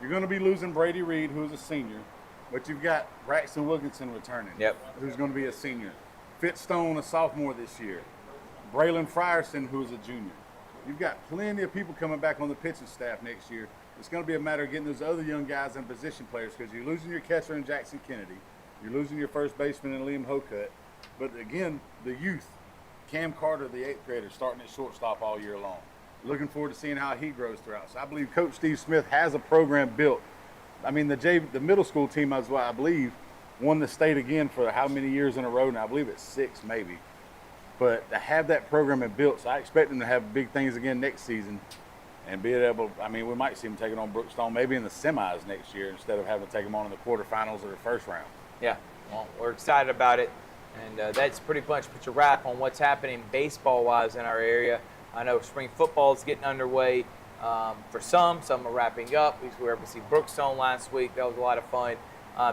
You're going to be losing Brady Reed, who's a senior, but you've got Braxton Wilkinson returning, who's going to be a senior. Fitzstone, a sophomore this year. Braylon Frierson, who's a junior. You've got plenty of people coming back on the pitching staff next year. It's going to be a matter of getting those other young guys and position players, because you're losing your catcher in Jackson Kennedy. You're losing your first baseman in Liam Holcutt. But again, the youth, Cam Carter, the 8th grader, starting at shortstop all year long. Looking forward to seeing how he grows throughout. So I believe Coach Steve Smith has a program built. I mean, the middle school team, as well, I believe, won the state again for how many years in a row now? I believe it's 6 maybe. But to have that program built, so I expect them to have big things again next season and be able, I mean, we might see them taking on Brookstone maybe in the semis next year instead of having to take them on in the quarterfinals or the first round.
Yeah, well, we're excited about it. And that's pretty much put a wrap on what's happening baseball-wise in our area. I know spring football is getting underway for some. Some are wrapping up. We were able to see Brookstone last week. That was a lot of fun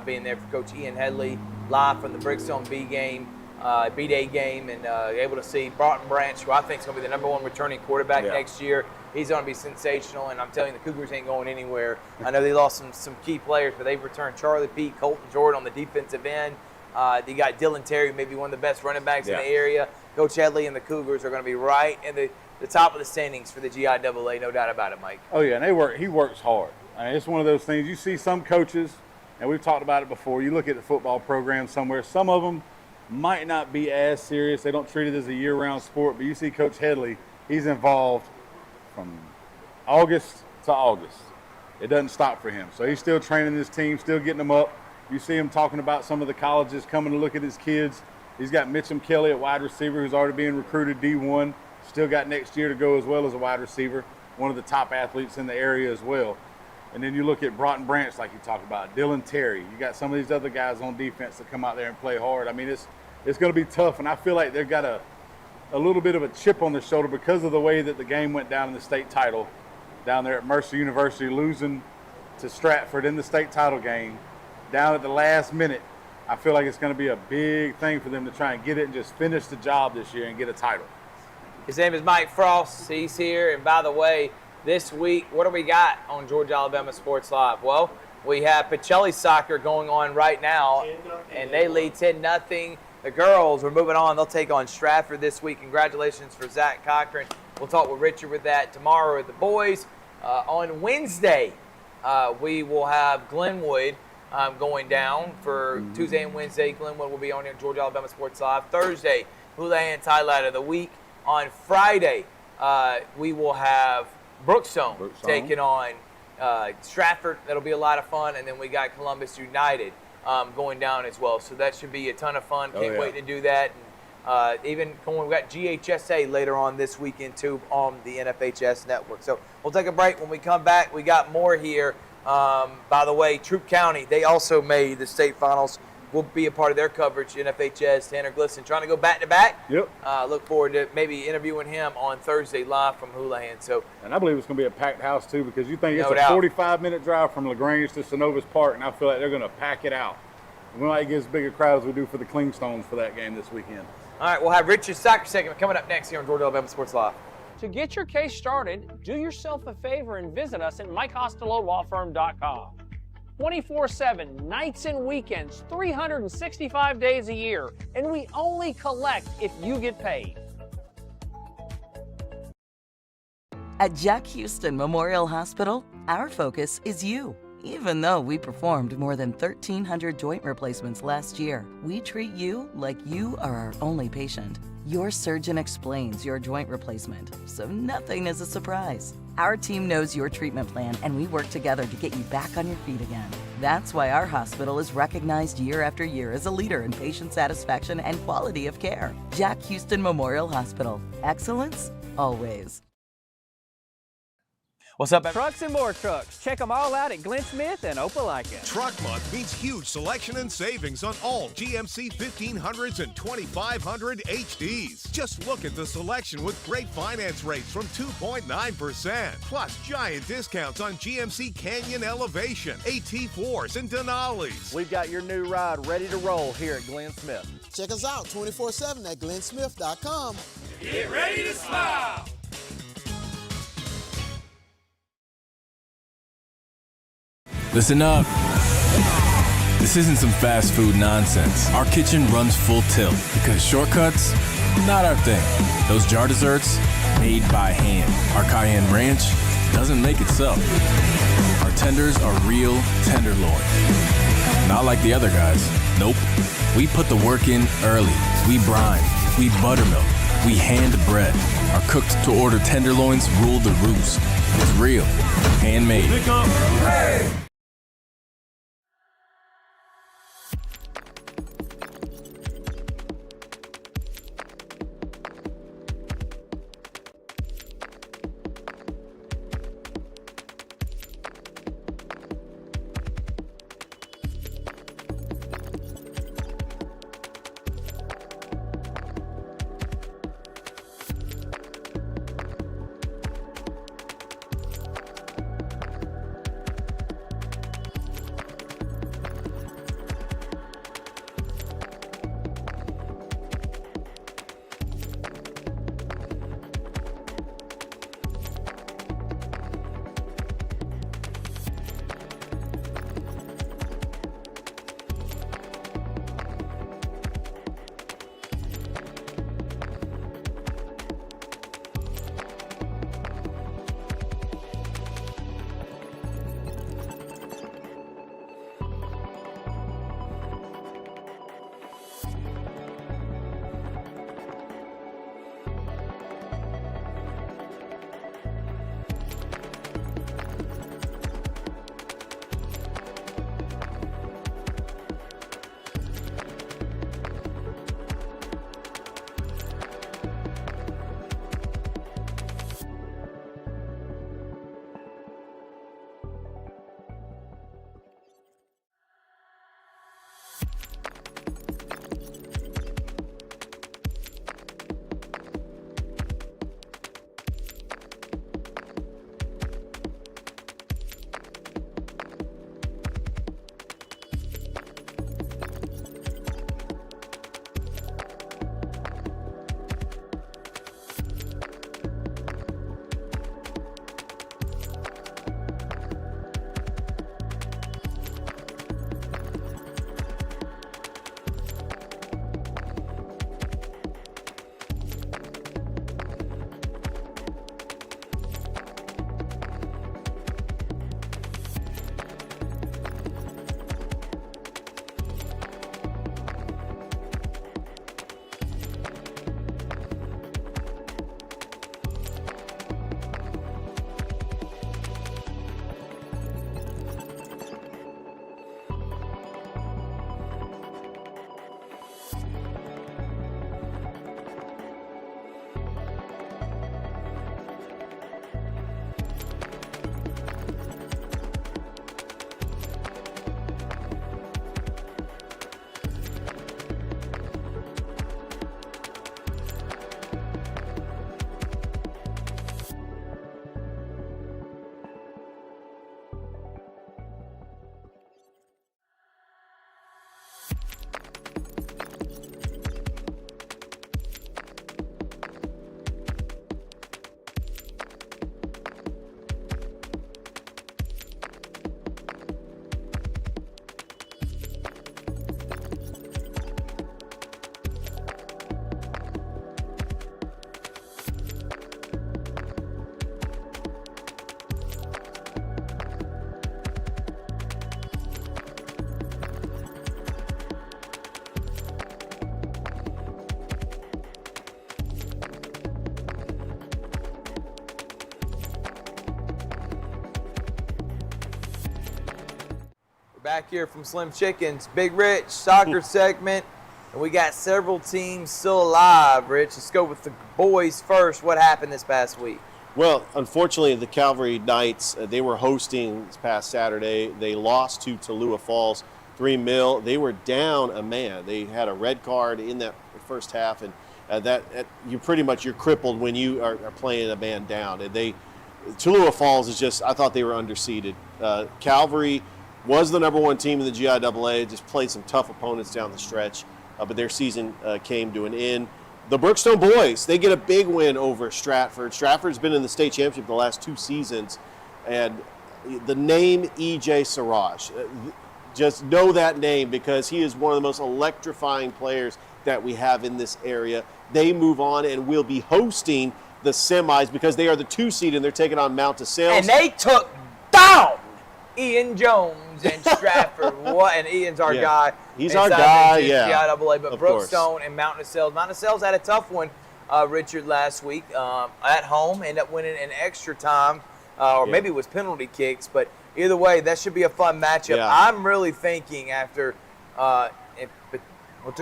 being there for Coach Ian Headley, live from the Brookstone B-Day game, and able to see Broughton Branch, who I think is going to be the #1 returning quarterback next year. He's going to be sensational, and I'm telling you, the Cougars ain't going anywhere. I know they lost some key players, but they've returned Charlie Pete, Colton Jordan on the defensive end. They got Dylan Terry, maybe one of the best running backs in the area. Coach Headley and the Cougars are going to be right in the top of the standings for the GIAA, no doubt about it, Mike.
Oh, yeah, and he works hard. I mean, it's one of those things. You see some coaches, and we've talked about it before, you look at the football program somewhere, some of them might not be as serious. They don't treat it as a year-round sport, but you see Coach Headley, he's involved from August to August. It doesn't stop for him. So he's still training his team, still getting them up. You see him talking about some of the colleges coming to look at his kids. He's got Mitchum Kelly at wide receiver, who's already being recruited D1. Still got next year to go as well as a wide receiver, one of the top athletes in the area as well. And then you look at Broughton Branch, like you talked about, Dylan Terry. You got some of these other guys on defense that come out there and play hard. I mean, it's going to be tough, and I feel like they've got a little bit of a chip on their shoulder because of the way that the game went down in the state title down there at Mercer University, losing to Stratford in the state title game down at the last minute. I feel like it's going to be a big thing for them to try and get it and just finish the job this year and get a title.
His name is Mike Frost. He's here. And by the way, this week, what do we got on Georgia Alabama Sports Live? Well, we have Pacelli soccer going on right now, and they lead 10-0. The girls are moving on. They'll take on Stratford this week. Congratulations for Zach Cochran. We'll talk with Richard with that tomorrow with the boys. On Wednesday, we will have Glenwood going down for Tuesday and Wednesday. Glenwood will be on here, Georgia Alabama Sports Live. Thursday, Houlihan's Highlight of the Week. On Friday, we will have Brookstone taking on Stratford. That'll be a lot of fun. And then we got Columbus United going down as well. So that should be a ton of fun. Can't wait to do that. And, we've got GHSA later on this weekend, too, on the NFHS network. So we'll take a break. When we come back, we got more here. By the way, Troup County, they also made the state finals. we'll be a part of their coverage in FHS. Tanner Glisson trying to go back-to-back.
Yep.
Look forward to maybe interviewing him on Thursday live from Houlihan. So,
and I believe it's going to be a packed house, too, because you think it's
No
a
doubt.
45-minute drive from LaGrange to Synovus Park, and I feel like they're going to pack it out. We might get as big a crowd as we do for the Clingstones for that game this weekend.
all right, we'll have Richard's soccer segment coming up next here on Georgia Alabama Sports Live.
To get your case started, do yourself a favor and visit us at MikeHostelowLawFirm.com. 24/7, nights and weekends, 365 days a year, and we only collect if you get paid.
At Jack Houston Memorial Hospital, our focus is you. Even though we performed more than 1,300 joint replacements last year, we treat you like you are our only patient. Your surgeon explains your joint replacement, so nothing is a surprise. Our team knows your treatment plan, and we work together to get you back on your feet again. That's why our hospital is recognized year after year as a leader in patient satisfaction and quality of care. Jack Houston Memorial Hospital. Excellence, always.
What's up,
Trucks and more trucks. Check them all out at Glenn Smith and Opelika.
Truck Month means huge selection and savings on all GMC 1500s and 2500 HDs. Just look at the selection with great finance rates from 2.9%. Plus giant discounts on GMC Canyon Elevation, AT4s, and Denali's.
We've got your new ride ready to roll here at Glenn Smith.
Check us out 24/7 at glennsmith.com.
Get ready to smile.
Listen up. This isn't some fast food nonsense. Our kitchen runs full tilt because shortcuts, not our thing. Those jar desserts, made by hand. Our Cayenne Ranch doesn't make itself. Our tenders are real tenderloin. Not like the other guys. Nope. We put the work in early. We brine. We buttermilk. We hand bread. Our cooked-to-order tenderloins rule the roost. It's real. Handmade.
Back here from Slim Chickens, Big Rich, soccer segment. And we got several teams still alive, Rich. Let's go with the boys first. What happened this past week?
Well, unfortunately, the Calvary Knights, they were hosting this past Saturday. They lost to Tallulah Falls 3-0. They were down a man. They had a red card in that first half, and you're crippled when you are playing a man down. And Tallulah Falls is just, I thought they were underseeded. Calvary was the number one team in the GIAA, just played some tough opponents down the stretch, but their season came to an end. The Brookstone boys, they get a big win over Stratford. Stratford's been in the state championship the last 2 seasons, and the name E.J. Siraj, just know that name because he is one of the most electrifying players that we have in this area. They move on and will be hosting the semis because they are the 2 seed and they're taking on Mount DeSales.
And they took down Ian Jones and Stratford. And Ian's our guy.
He's our guy,
GIAA, but
of
Brookstone and Mount DeSales. Mount DeSales had a tough one, Richard, last week at home. Ended up winning in extra time, or maybe it was penalty kicks. But either way, that should be a fun matchup.
Yeah.
I'm really thinking after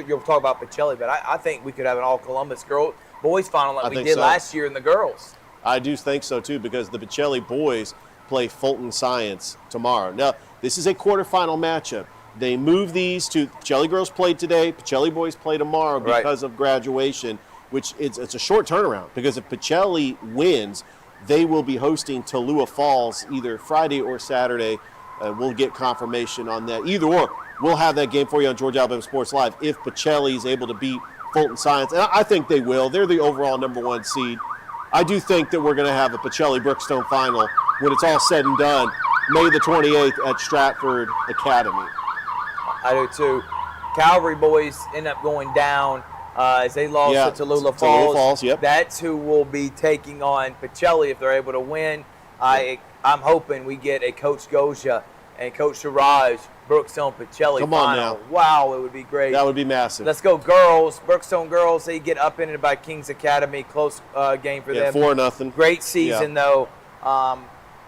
you'll talk about Pacelli, but I think we could have an all-Columbus boys final like we did last year in the girls.
I do think so, too, because the Pacelli boys play Fulton Science tomorrow. Now, this is a quarterfinal matchup. They move these to Pacelli girls played today, Pacelli boys play tomorrow because of graduation, which it's a short turnaround because if Pacelli wins, they will be hosting Tallulah Falls either Friday or Saturday. We'll get confirmation on that. Either or, we'll have that game for you on Georgia Alabama Sports Live if Pacelli is able to beat Fulton Science. And I think they will. They're the overall number 1 seed. I do think that we're going to have a Pacelli-Brookstone final when it's all said and done, May the 28th at Stratford Academy.
I do too. Calvary boys end up going down as they lost to Tallulah Falls.
Tallulah Falls, yep.
That's who will be taking on Pacelli if they're able to win. I'm hoping we get a Coach Goja and Coach Siraj, Brookstone Pacelli
Come on
final.
now.
Wow, it would be great.
That would be massive.
Let's go girls. Brookstone girls, they get upended by Kings Academy. Close game for them.
4-0.
Great season though.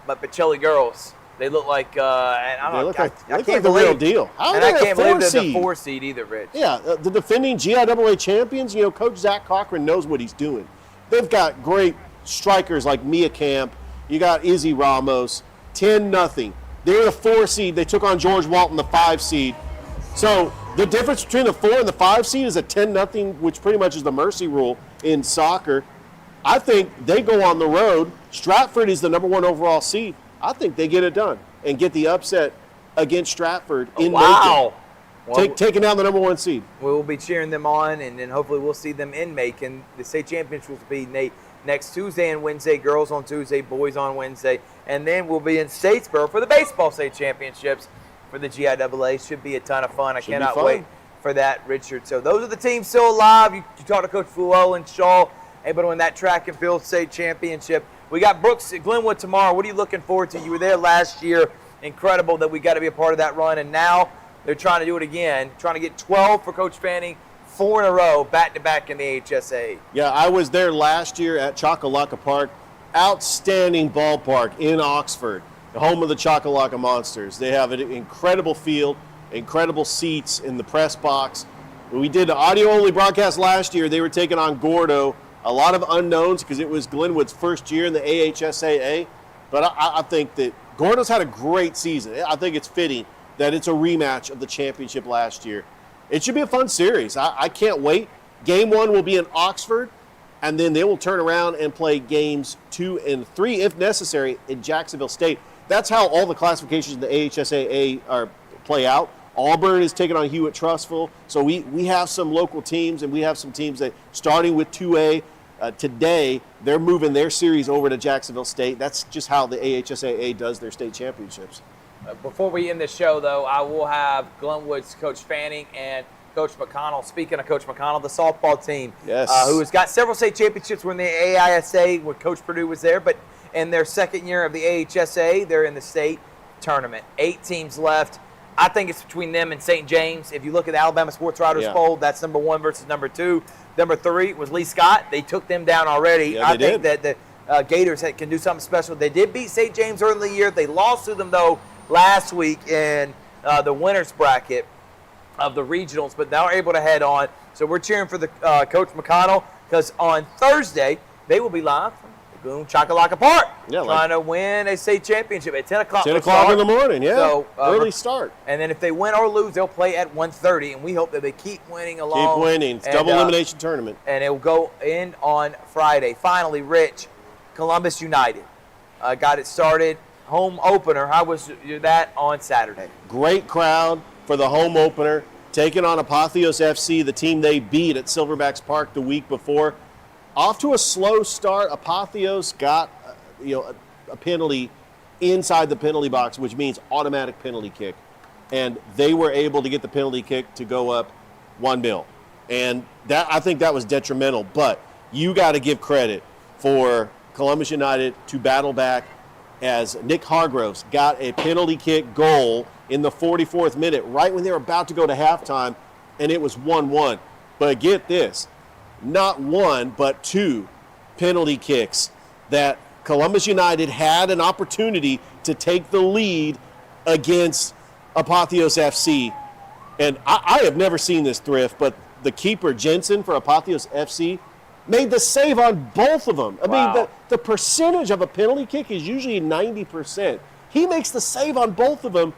But Pacelli girls, they look like
They look like the
believe,
real deal. How
and
are
I
they
can't
a
believe
4
they're
seed?
the 4 seed either, Rich.
Yeah, the defending GIAA champions, Coach Zach Cochran knows what he's doing. They've got great strikers like Mia Camp. You got Izzy Ramos. 10-0. They're the 4 seed. They took on George Walton, the 5 seed. So the difference between the 4 and the 5 seed is a 10-0, which pretty much is the mercy rule in soccer. I think they go on the road. Stratford is the number 1 overall seed. I think they get it done and get the upset against Stratford in Macon. Well, taking down the number 1 seed.
We will be cheering them on, and then hopefully we'll see them in Macon. The state championship will be next Tuesday and Wednesday, girls on Tuesday, boys on Wednesday, and then we'll be in Statesboro for the baseball state championships for the GIAA. Should be a ton of fun. I cannot wait for that, Richard. So those are the teams still alive. You talked to Coach Fuel and Shaw, able to win that track and field state championship. We got Brooks at Glenwood tomorrow. What are you looking forward to? You were there last year. Incredible that we got to be a part of that run, and now they're trying to do it again, trying to get 12 for Coach Fanning, 4 in a row, back-to-back in the AHSA.
Yeah, I was there last year at Choccolocca Park. Outstanding ballpark in Oxford, the home of the Choccolocca Monsters. They have an incredible field, incredible seats in the press box. When we did the audio-only broadcast last year, they were taking on Gordo. A lot of unknowns because it was Glenwood's first year in the AHSAA. But I think that Gordo's had a great season. I think it's fitting that it's a rematch of the championship last year. It should be a fun series. I can't wait. Game 1 will be in Oxford, and then they will turn around and play games 2 and 3, if necessary, in Jacksonville State. That's how all the classifications in the AHSAA play out. Auburn is taking on Hewitt Trustful. So we have some local teams, and we have some teams that, starting with 2A, today, they're moving their series over to Jacksonville State. That's just how the AHSAA does their state championships.
Before we end the show, though, I will have Glenwood's Coach Fanning and Coach McConnell. Speaking of Coach McConnell, the softball team, who has got several state championships when the AISA, when Coach Purdue was there, but in their second year of the AHSA, they're in the state tournament. 8 teams left. I think it's between them and St. James. If you look at the Alabama Sports Writers poll, that's number 1 versus number 2. Number 3 was Lee Scott. They took them down already.
Yeah,
I think that the Gators can do something special. They did beat St. James early in the year. They lost to them, though, last week, and the winners bracket of the regionals, but now are able to head on. So we're cheering for the Coach McConnell, because on Thursday they will be live from Lagoon Chocolaca Park, trying to win a state championship at 10 o'clock.
10 o'clock in the morning, yeah.
So,
early start.
And then if they win or lose, they'll play at 1:30, and we hope that they keep winning along.
Keep winning. It's double elimination tournament.
And it will go in on Friday. Finally, Rich, Columbus United got it started. Home opener. How was that on Saturday?
Great crowd for the home opener, taking on Apotheos FC, the team they beat at Silverbacks Park the week before. Off to a slow start. Apotheos got a penalty inside the penalty box, which means automatic penalty kick. And they were able to get the penalty kick to go up 1-0. And that, I think that was detrimental. But you got to give credit for Columbus United to battle back, as Nick Hargroves got a penalty kick goal in the 44th minute, right when they were about to go to halftime, and it was 1-1. But get this, not one, but two penalty kicks that Columbus United had an opportunity to take the lead against Apotheos FC. And I have never seen this, Thrift, but the keeper, Jensen, for Apotheos FC, made the save on both of them. I mean, the percentage of a penalty kick is usually 90%. He makes the save on both of them,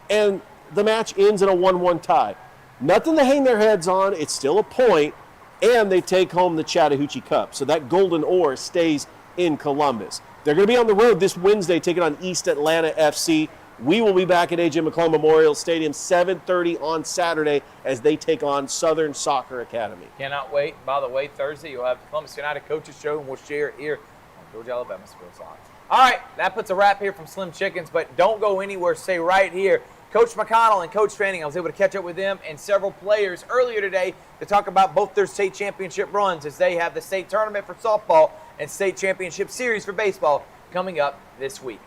and the match ends in a 1-1 tie. Nothing to hang their heads on. It's still a point, and they take home the Chattahoochee Cup. So that golden oar stays in Columbus. They're going to be on the road this Wednesday taking on East Atlanta FC. We will be back at A.J. McClung Memorial Stadium 7:30 on Saturday as they take on Southern Soccer Academy.
Cannot wait. By the way, Thursday you'll have the Columbus United Coaches Show, and we'll share it here on Georgia Alabama Sports Line. All right, that puts a wrap here from Slim Chickens, but don't go anywhere. Stay right here. Coach McConnell and Coach Fanning, I was able to catch up with them and several players earlier today to talk about both their state championship runs, as they have the state tournament for softball and state championship series for baseball coming up this week.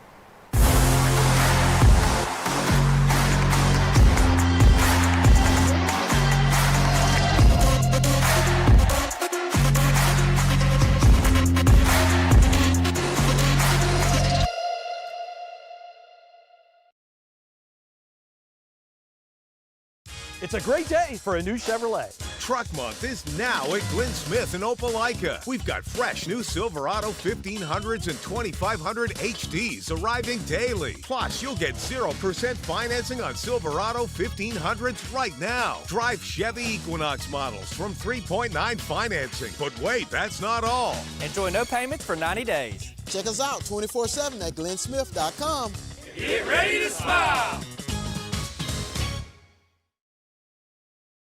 It's a great day for a new Chevrolet.
Truck Month is now at Glenn Smith in Opelika. We've got fresh new Silverado 1500s and 2500 HDs arriving daily. Plus, you'll get 0% financing on Silverado 1500s right now. Drive Chevy Equinox models from 3.9 financing. But wait, that's not all.
Enjoy no payments for 90 days.
Check us out 24/7 at glennsmith.com.
Get ready to smile.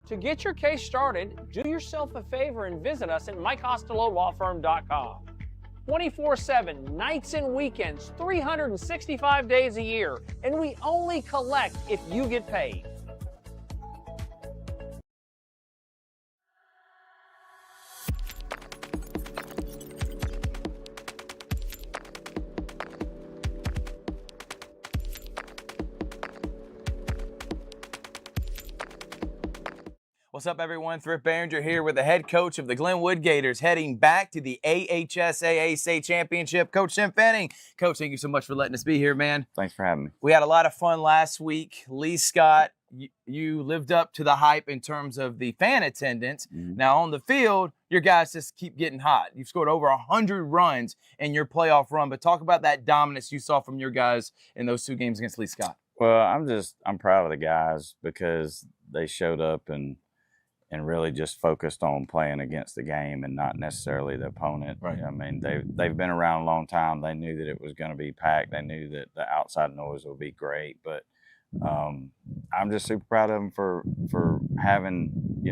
To get your case started, do yourself a favor and visit us at MikeHostelloLawFirm.com. 24/7, nights and weekends, 365 days a year, and we only collect if you get paid.
What's up, everyone? Thrift Behringer here with the head coach of the Glenwood Gators, heading back to the AHSAA State Championship. Coach Tim Fanning. Coach, thank you so much for letting us be here, man.
Thanks for having me.
We had a lot of fun last week. Lee Scott, you lived up to the hype in terms of the fan attendance.
Mm-hmm.
Now, on the field, your guys just keep getting hot. You've scored over 100 runs in your playoff run, but talk about that dominance you saw from your guys in those two games against Lee Scott.
Well, I'm proud of the guys because they showed up and really just focused on playing against the game and not necessarily the opponent.
Right.
I mean, they've been around a long time. They knew that it was going to be packed. They knew that the outside noise would be great. But I'm just super proud of them for having,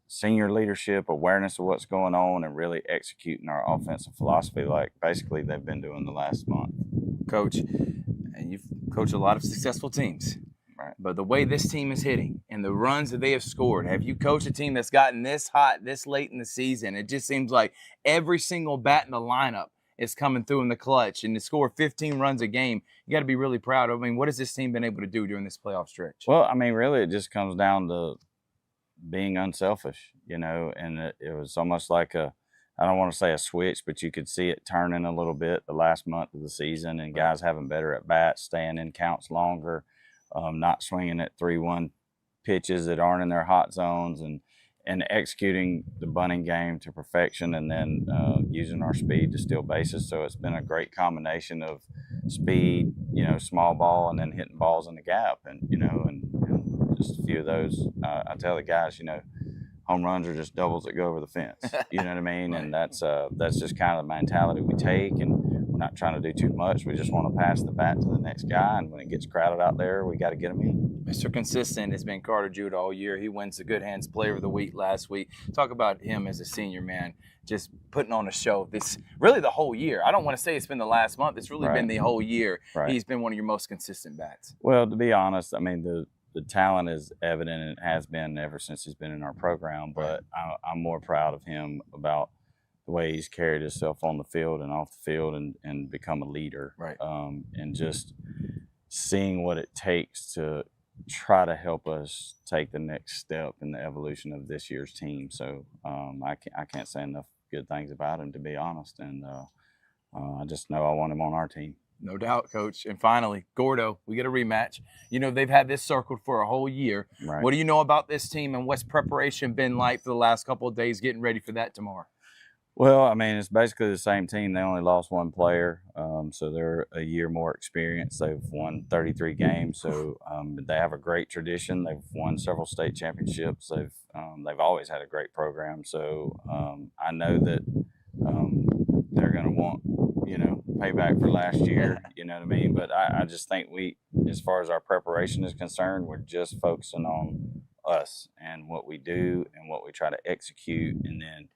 senior leadership, awareness of what's going on, and really executing our offensive philosophy like basically they've been doing the last month.
Coach, and you've coached a lot of successful teams.
Right.
But the way this team is hitting and the runs that they have scored, have you coached a team that's gotten this hot this late in the season? It just seems like every single bat in the lineup is coming through in the clutch, and to score 15 runs a game, you got to be really proud of. I mean, what has this team been able to do during this playoff stretch?
Well, I mean, really, it just comes down to being unselfish, and it was almost like I don't want to say a switch, but you could see it turning a little bit the last month of the season, and guys having better at bats, staying in counts longer. not swinging at 3-1 pitches that aren't in their hot zones, and executing the bunting game to perfection, and then using our speed to steal bases. So it's been a great combination of speed, small ball, and then hitting balls in the gap, and just a few of those. I tell the guys, home runs are just doubles that go over the fence. You know what I mean? Right. And that's just kind of the mentality we take, and we're not trying to do too much. We just want to pass the bat to the next guy, and when it gets crowded out there, we got to get them in.
Mr. Consistent has been Carter Judah all year. He wins the Good Hands Player of the Week last week. Talk about him as a senior, man, just putting on a show this really the whole year. I don't want to say it's been the last month. It's really been the whole year. Right. He's been one of your most consistent bats.
Well, to be honest, I mean, the talent is evident, and it has been ever since he's been in our program, but I'm more proud of him about the way he's carried himself on the field and off the field, and become a leader. Right. And just seeing what it takes to try to help us take the next step in the evolution of this year's team. So I can't say enough good things about him, to be honest, and I just know I want him on our team.
No doubt, Coach. And finally, Gordo, we get a rematch. They've had this circled for a whole year. Right. What do you know about this team, and what's preparation been like for the last couple of days getting ready for that tomorrow?
Well, I mean, it's basically the same team. They only lost one player, so they're a year more experienced. They've won 33 games, so they have a great tradition. They've won several state championships. They've always had a great program, so I know that they're going to want payback for last year. You know what I mean? But I just think as far as our preparation is concerned, we're just focusing on us and what we do and what we try to execute, and then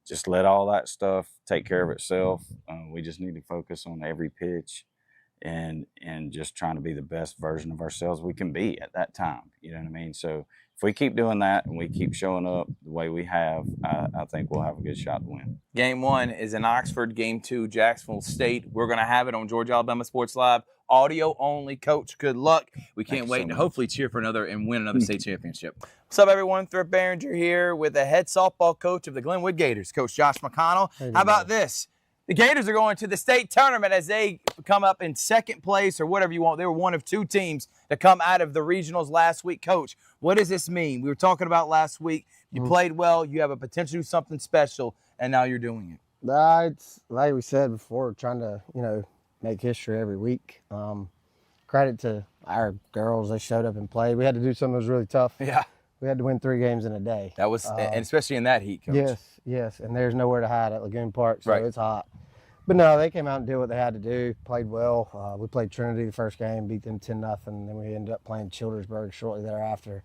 just let all that stuff take care of itself. We just need to focus on every pitch and just trying to be the best version of ourselves we can be at that time. You know what I mean? So if we keep doing that and we keep showing up the way we have, I think we'll have a good shot to win.
Game 1 is in Oxford. Game 2, Jacksonville State. We're going to have it on Georgia Alabama Sports Live. Audio only. Coach, good luck. We can't wait to hopefully cheer for another and win another state championship. What's up, everyone? Thrift Behringer here with the head softball coach of the Glenwood Gators, Coach Josh McConnell. How about this? The Gators are going to the state tournament as they come up in second place or whatever you want. They were one of 2 teams to come out of the regionals last week. Coach, what does this mean? We were talking about last week. You played well. You have a potential to do something special, and now you're doing it.
It's like we said before, trying to, make history every week. Credit to our girls. They showed up and played. We had to do something that was really tough.
Yeah.
We had to win 3 games in a day.
That was, and especially in that heat, Coach.
Yes. And there's nowhere to hide at Lagoon Park, so it's hot. But no, they came out and did what they had to do, played well. We played Trinity the first game, beat them 10-0, and then we ended up playing Childersburg shortly thereafter.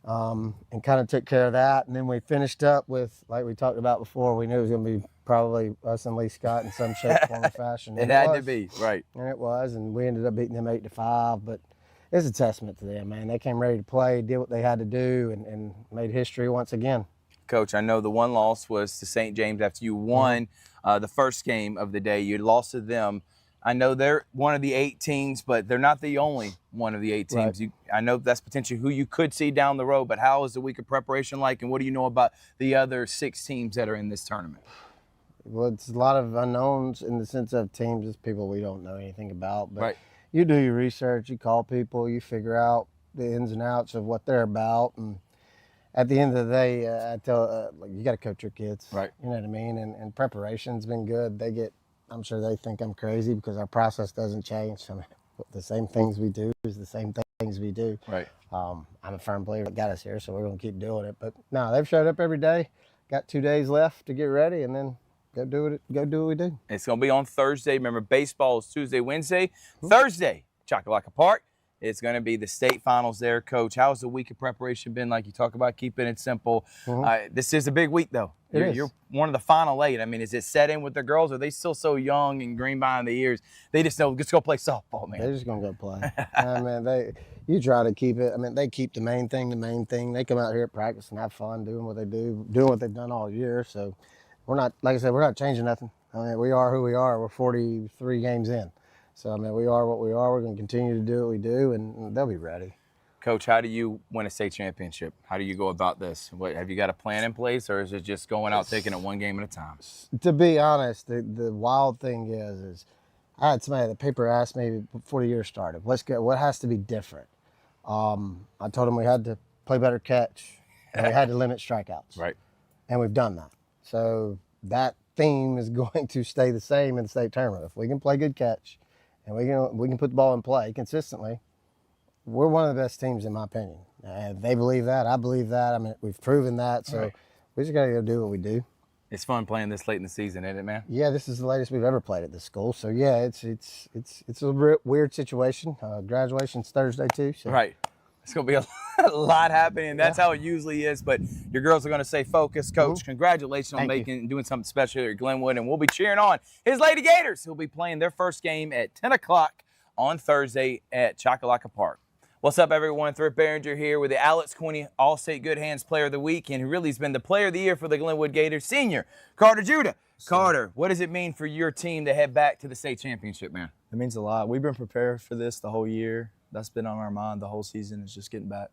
And kind of took care of that. And then we finished up with, like we talked about before, we knew it was going to be probably us and Lee Scott in some shape, form, or fashion.
It had to be, right.
And it was, and we ended up beating them 8-5. But it's a testament to them, man. They came ready to play, did what they had to do, and made history once again.
Coach, I know the one loss was to St. James after you won the first game of the day. You lost to them. I know they're one of the 8 teams, but they're not the only one of the 8 teams. Right. I know that's potentially who you could see down the road, but how is the week of preparation like, and what do you know about the other 6 teams that are in this tournament?
Well, it's a lot of unknowns in the sense of teams. It's people we don't know anything about. But you do your research, you call people, you figure out the ins and outs of what they're about. And at the end of the day, I tell you got to coach your kids. Right. You know what I mean? And preparation's been good. I'm sure they think I'm crazy because our process doesn't change. I mean, the same things we do is the same things we do. Right. I'm a firm believer that got us here, so we're going to keep doing it. But no, they've showed up every day. Got 2 days left to get ready, and then go do what we do.
It's going to be on Thursday. Remember, baseball is Tuesday, Wednesday. Thursday, Choccolocca Park. It's going to be the state finals there. Coach, how's the week of preparation been like? You talk about keeping it simple. This is a big week, though. You're one of the final 8. I mean, is it set in with the girls? Are they still so young and green behind the ears? They just know, just go play softball, man.
They're just going to go play. I mean, you try to keep it. I mean, they keep the main thing the main thing. They come out here at practice and have fun doing what they do, doing what they've done all year. So we're not, like I said, we're not changing nothing. I mean, we are who we are. We're 43 games in. So, I mean, we are what we are. We're going to continue to do what we do, and they'll be ready.
Coach, how do you win a state championship? How do you go about this? Have you got a plan in place, or is it just going out taking it one game at a time?
To be honest, the wild thing is I had somebody at the paper ask me before the year started, what has to be different? I told them we had to play better catch and we had to limit strikeouts.
Right.
And we've done that. So that theme is going to stay the same in the state tournament. If we can play good catch and we can put the ball in play consistently, we're one of the best teams in my opinion. And they believe that. I believe that. I mean, we've proven that. So we just got to go do what we do.
It's fun playing this late in the season, isn't it, man?
Yeah, this is the latest we've ever played at this school. So yeah, it's a weird situation. Graduation's Thursday too. So.
Right. It's going to be a lot happening. That's how it usually is. But your girls are going to stay focused. Coach, congratulations on doing something special here at Glenwood. And we'll be cheering on his Lady Gators, who'll be playing their first game at 10 o'clock on Thursday at Choccolocco Park. What's up, everyone? Thrift Behringer here with the Alex Quiney All-State Good Hands Player of the Week, and who really has been the Player of the Year for the Glenwood Gators, senior Carter Judah. Carter, what does it mean for your team to head back to the state championship, man?
It means a lot. We've been prepared for this the whole year. That's been on our mind the whole season, is just getting back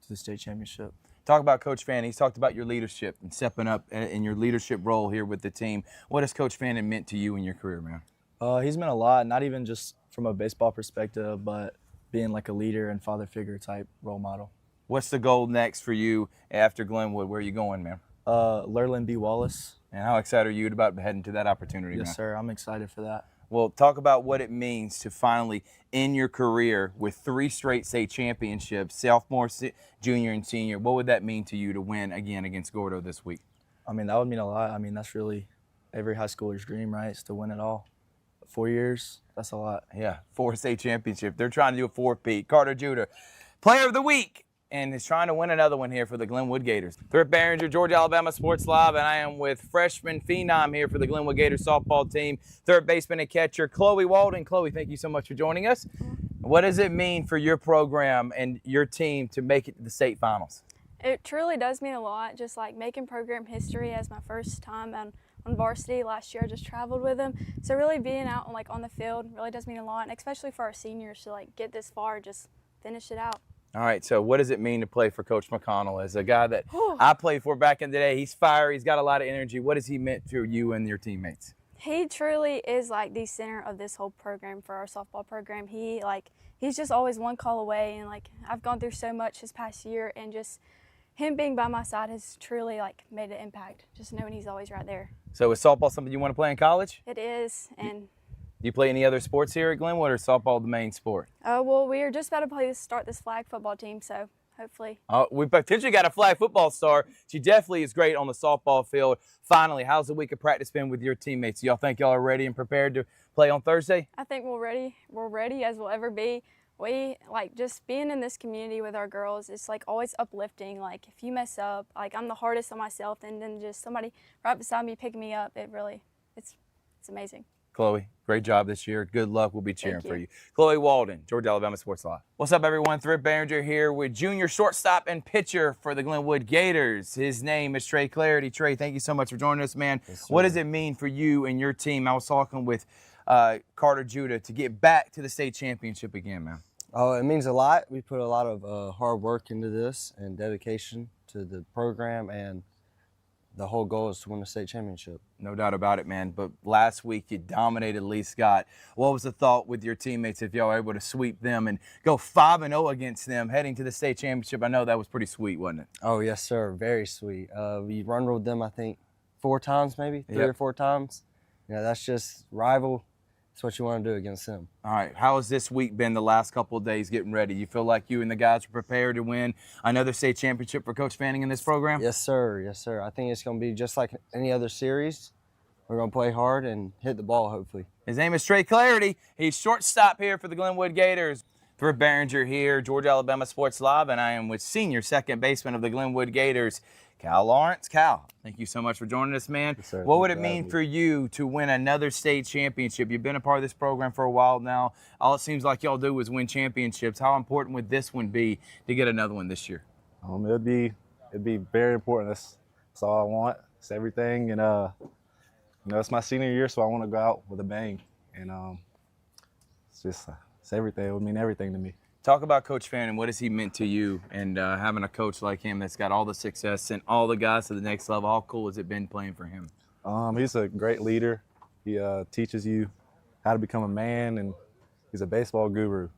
to the state championship.
Talk about Coach Fannin. He's talked about your leadership and stepping up in your leadership role here with the team. What has Coach Fannin meant to you in your career, man?
He's meant a lot, not even just from a baseball perspective, but being like a leader and father figure type role model.
What's the goal next for you after Glenwood? Where are you going, man?
Lurleen B. Wallace.
And how excited are you about heading to that opportunity, man?
Yes, sir. I'm excited for that.
Well, talk about what it means to finally end your career with 3 straight state championships, sophomore, junior, and senior. What would that mean to you to win again against Gordo this week?
I mean, that would mean a lot. I mean, that's really every high schooler's dream, right? Is to win it all. 4 years, that's a lot.
Yeah, 4 state championship. They're trying to do a 4-peat. Carter Judah, Player of the Week, and is trying to win another one here for the Glenwood Gators. Thrift Behringer, Georgia Alabama Sports Live, and I am with freshman phenom here for the Glenwood Gators softball team, third baseman and catcher, Chloe Walden. Chloe, thank you so much for joining us. What does it mean for your program and your team to make it to the state finals?
It truly does mean a lot, just like making program history as my first time on varsity last year. I just traveled with them, so really being out on the field really does mean a lot, and especially for our seniors to get this far, just finish it out.
All right, so what does it mean to play for Coach McConnell? As a guy that I played for back in the day, he's fiery, he's got a lot of energy. What has he meant to you and your teammates?
He truly is the center of this whole program for our softball program. He's just always one call away, and I've gone through so much this past year, and just him being by my side has truly made an impact, just knowing he's always right there.
So is softball something you want to play in college?
It is. And
do you play any other sports here at Glenwood, or is softball the main sport?
Well, we are just about to start this flag football team, so hopefully.
We potentially got a flag football star. She definitely is great on the softball field. Finally, how's the week of practice been with your teammates? Y'all think y'all are ready and prepared to play on Thursday?
I think we're ready. We're ready as we'll ever be. We just being in this community with our girls, it's always uplifting. If you mess up, I'm the hardest on myself, and then just somebody right beside me picking me up, it's amazing.
Chloe, great job this year. Good luck. We'll be cheering for you. Chloe Walden, Georgia Alabama Sports Live. What's up, everyone? Thrift Behringer here with junior shortstop and pitcher for the Glenwood Gators. His name is Trey Clarity. Trey, thank you so much for joining us, man. Yes, what does it mean for you and your team? I was talking with Carter Judah to get back to the state championship again, man.
Oh, it means a lot. We put a lot of hard work into this and dedication to the program, and the whole goal is to win the state championship.
No doubt about it, man. But last week you dominated Lee Scott. What was the thought with your teammates if y'all were able to sweep them and go 5-0 against them heading to the state championship? I know that was pretty sweet, wasn't it?
Oh, yes, sir. Very sweet. We run ruled them, I think, 4 times maybe, 3 or 4 times. That's just rival. That's what you want to do against them.
All right. How has this week been the last couple of days getting ready? You feel like you and the guys are prepared to win another state championship for Coach Fanning in this program?
Yes, sir. Yes, sir. I think it's going to be just like any other series. We're going to play hard and hit the ball, hopefully.
His name is Trey Clarity. He's shortstop here for the Glenwood Gators. Thrift Behringer here, Georgia Alabama Sports Live, and I am with senior second baseman of the Glenwood Gators, Cal Lawrence. Cal, thank you so much for joining us, man.
Yes, sir.
What would it mean for you to win another state championship? You've been a part of this program for a while now. All it seems like y'all do is win championships. How important would this one be to get another one this year?
It'd be very important. That's all I want. It's everything, and it's my senior year, so I want to go out with a bang. And it's everything. It would mean everything to me.
Talk about Coach Fannin. What has he meant to you, and having a coach like him that's got all the success and all the guys to the next level? How cool has it been playing for him?
He's a great leader. He teaches you how to become a man, and he's a baseball guru.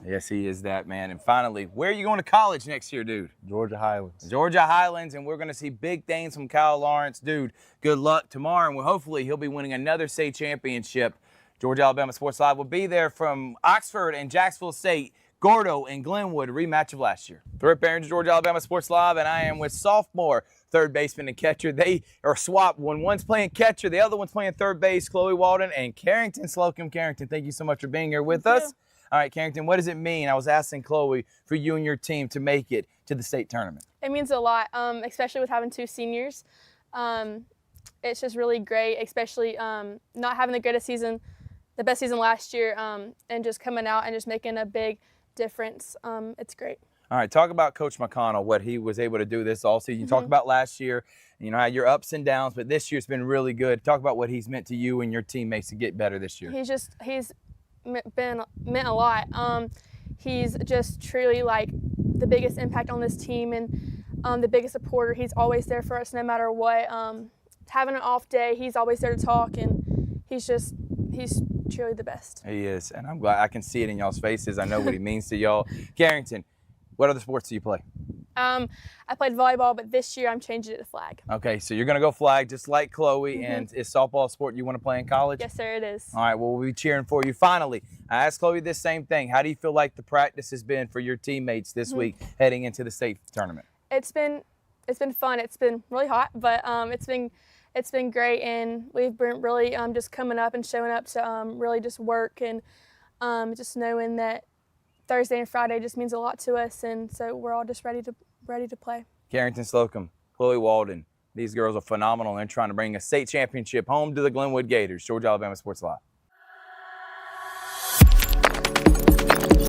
Yes, he is that, man. And finally, where are you going to college next year, dude?
Georgia Highlands.
Georgia Highlands, and we're going to see big things from Kyle Lawrence. Dude, good luck tomorrow, and hopefully he'll be winning another state championship. Georgia Alabama Sports Live will be there from Oxford and Jacksonville State, Gordo and Glenwood, a rematch of last year. Rick Barron, Georgia Alabama Sports Live, and I am with sophomore third baseman and catcher. They are swapped. When one's playing catcher, the other one's playing third base, Chloe Walden and Carrington Slocum. Carrington, thank you so much for being here with us. All right, Carrington, what does it mean? I was asking Chloe for you and your team to make it to the state tournament.
It means a lot, especially with having 2 seniors. It's just really great, especially not having the greatest season, the best season last year, and just coming out and just making a big difference. It's great.
All right, talk about Coach McConnell, what he was able to do this all season. You talked about last year, you know, how your ups and downs, but this year's been really good. Talk about what he's meant to you and your teammates to get better this year.
He's meant a lot. He's just truly like the biggest impact on this team and the biggest supporter. He's always there for us no matter what. Having an off day, he's always there to talk, and he's truly the best.
He is, and I'm glad I can see it in y'all's faces. I know what he means to y'all. Carrington, what other sports do you play?
I played volleyball, but this year I'm changing it to flag.
Okay, so you're going to go flag just like Chloe, and is softball a sport you want to play in college?
Yes, sir, it is.
All right, well, we'll be cheering for you. Finally, I asked Chloe this same thing. How do you feel like the practice has been for your teammates this week heading into the state tournament?
It's been fun. It's been really hot, but it's been great, and we've been really just coming up and showing up to really just work, and just knowing that Thursday and Friday just means a lot to us, and so we're all just ready to play.
Carrington Slocum, Chloe Walden, these girls are phenomenal, and they're trying to bring a state championship home to the Glenwood Gators. Georgia Alabama Sports Live.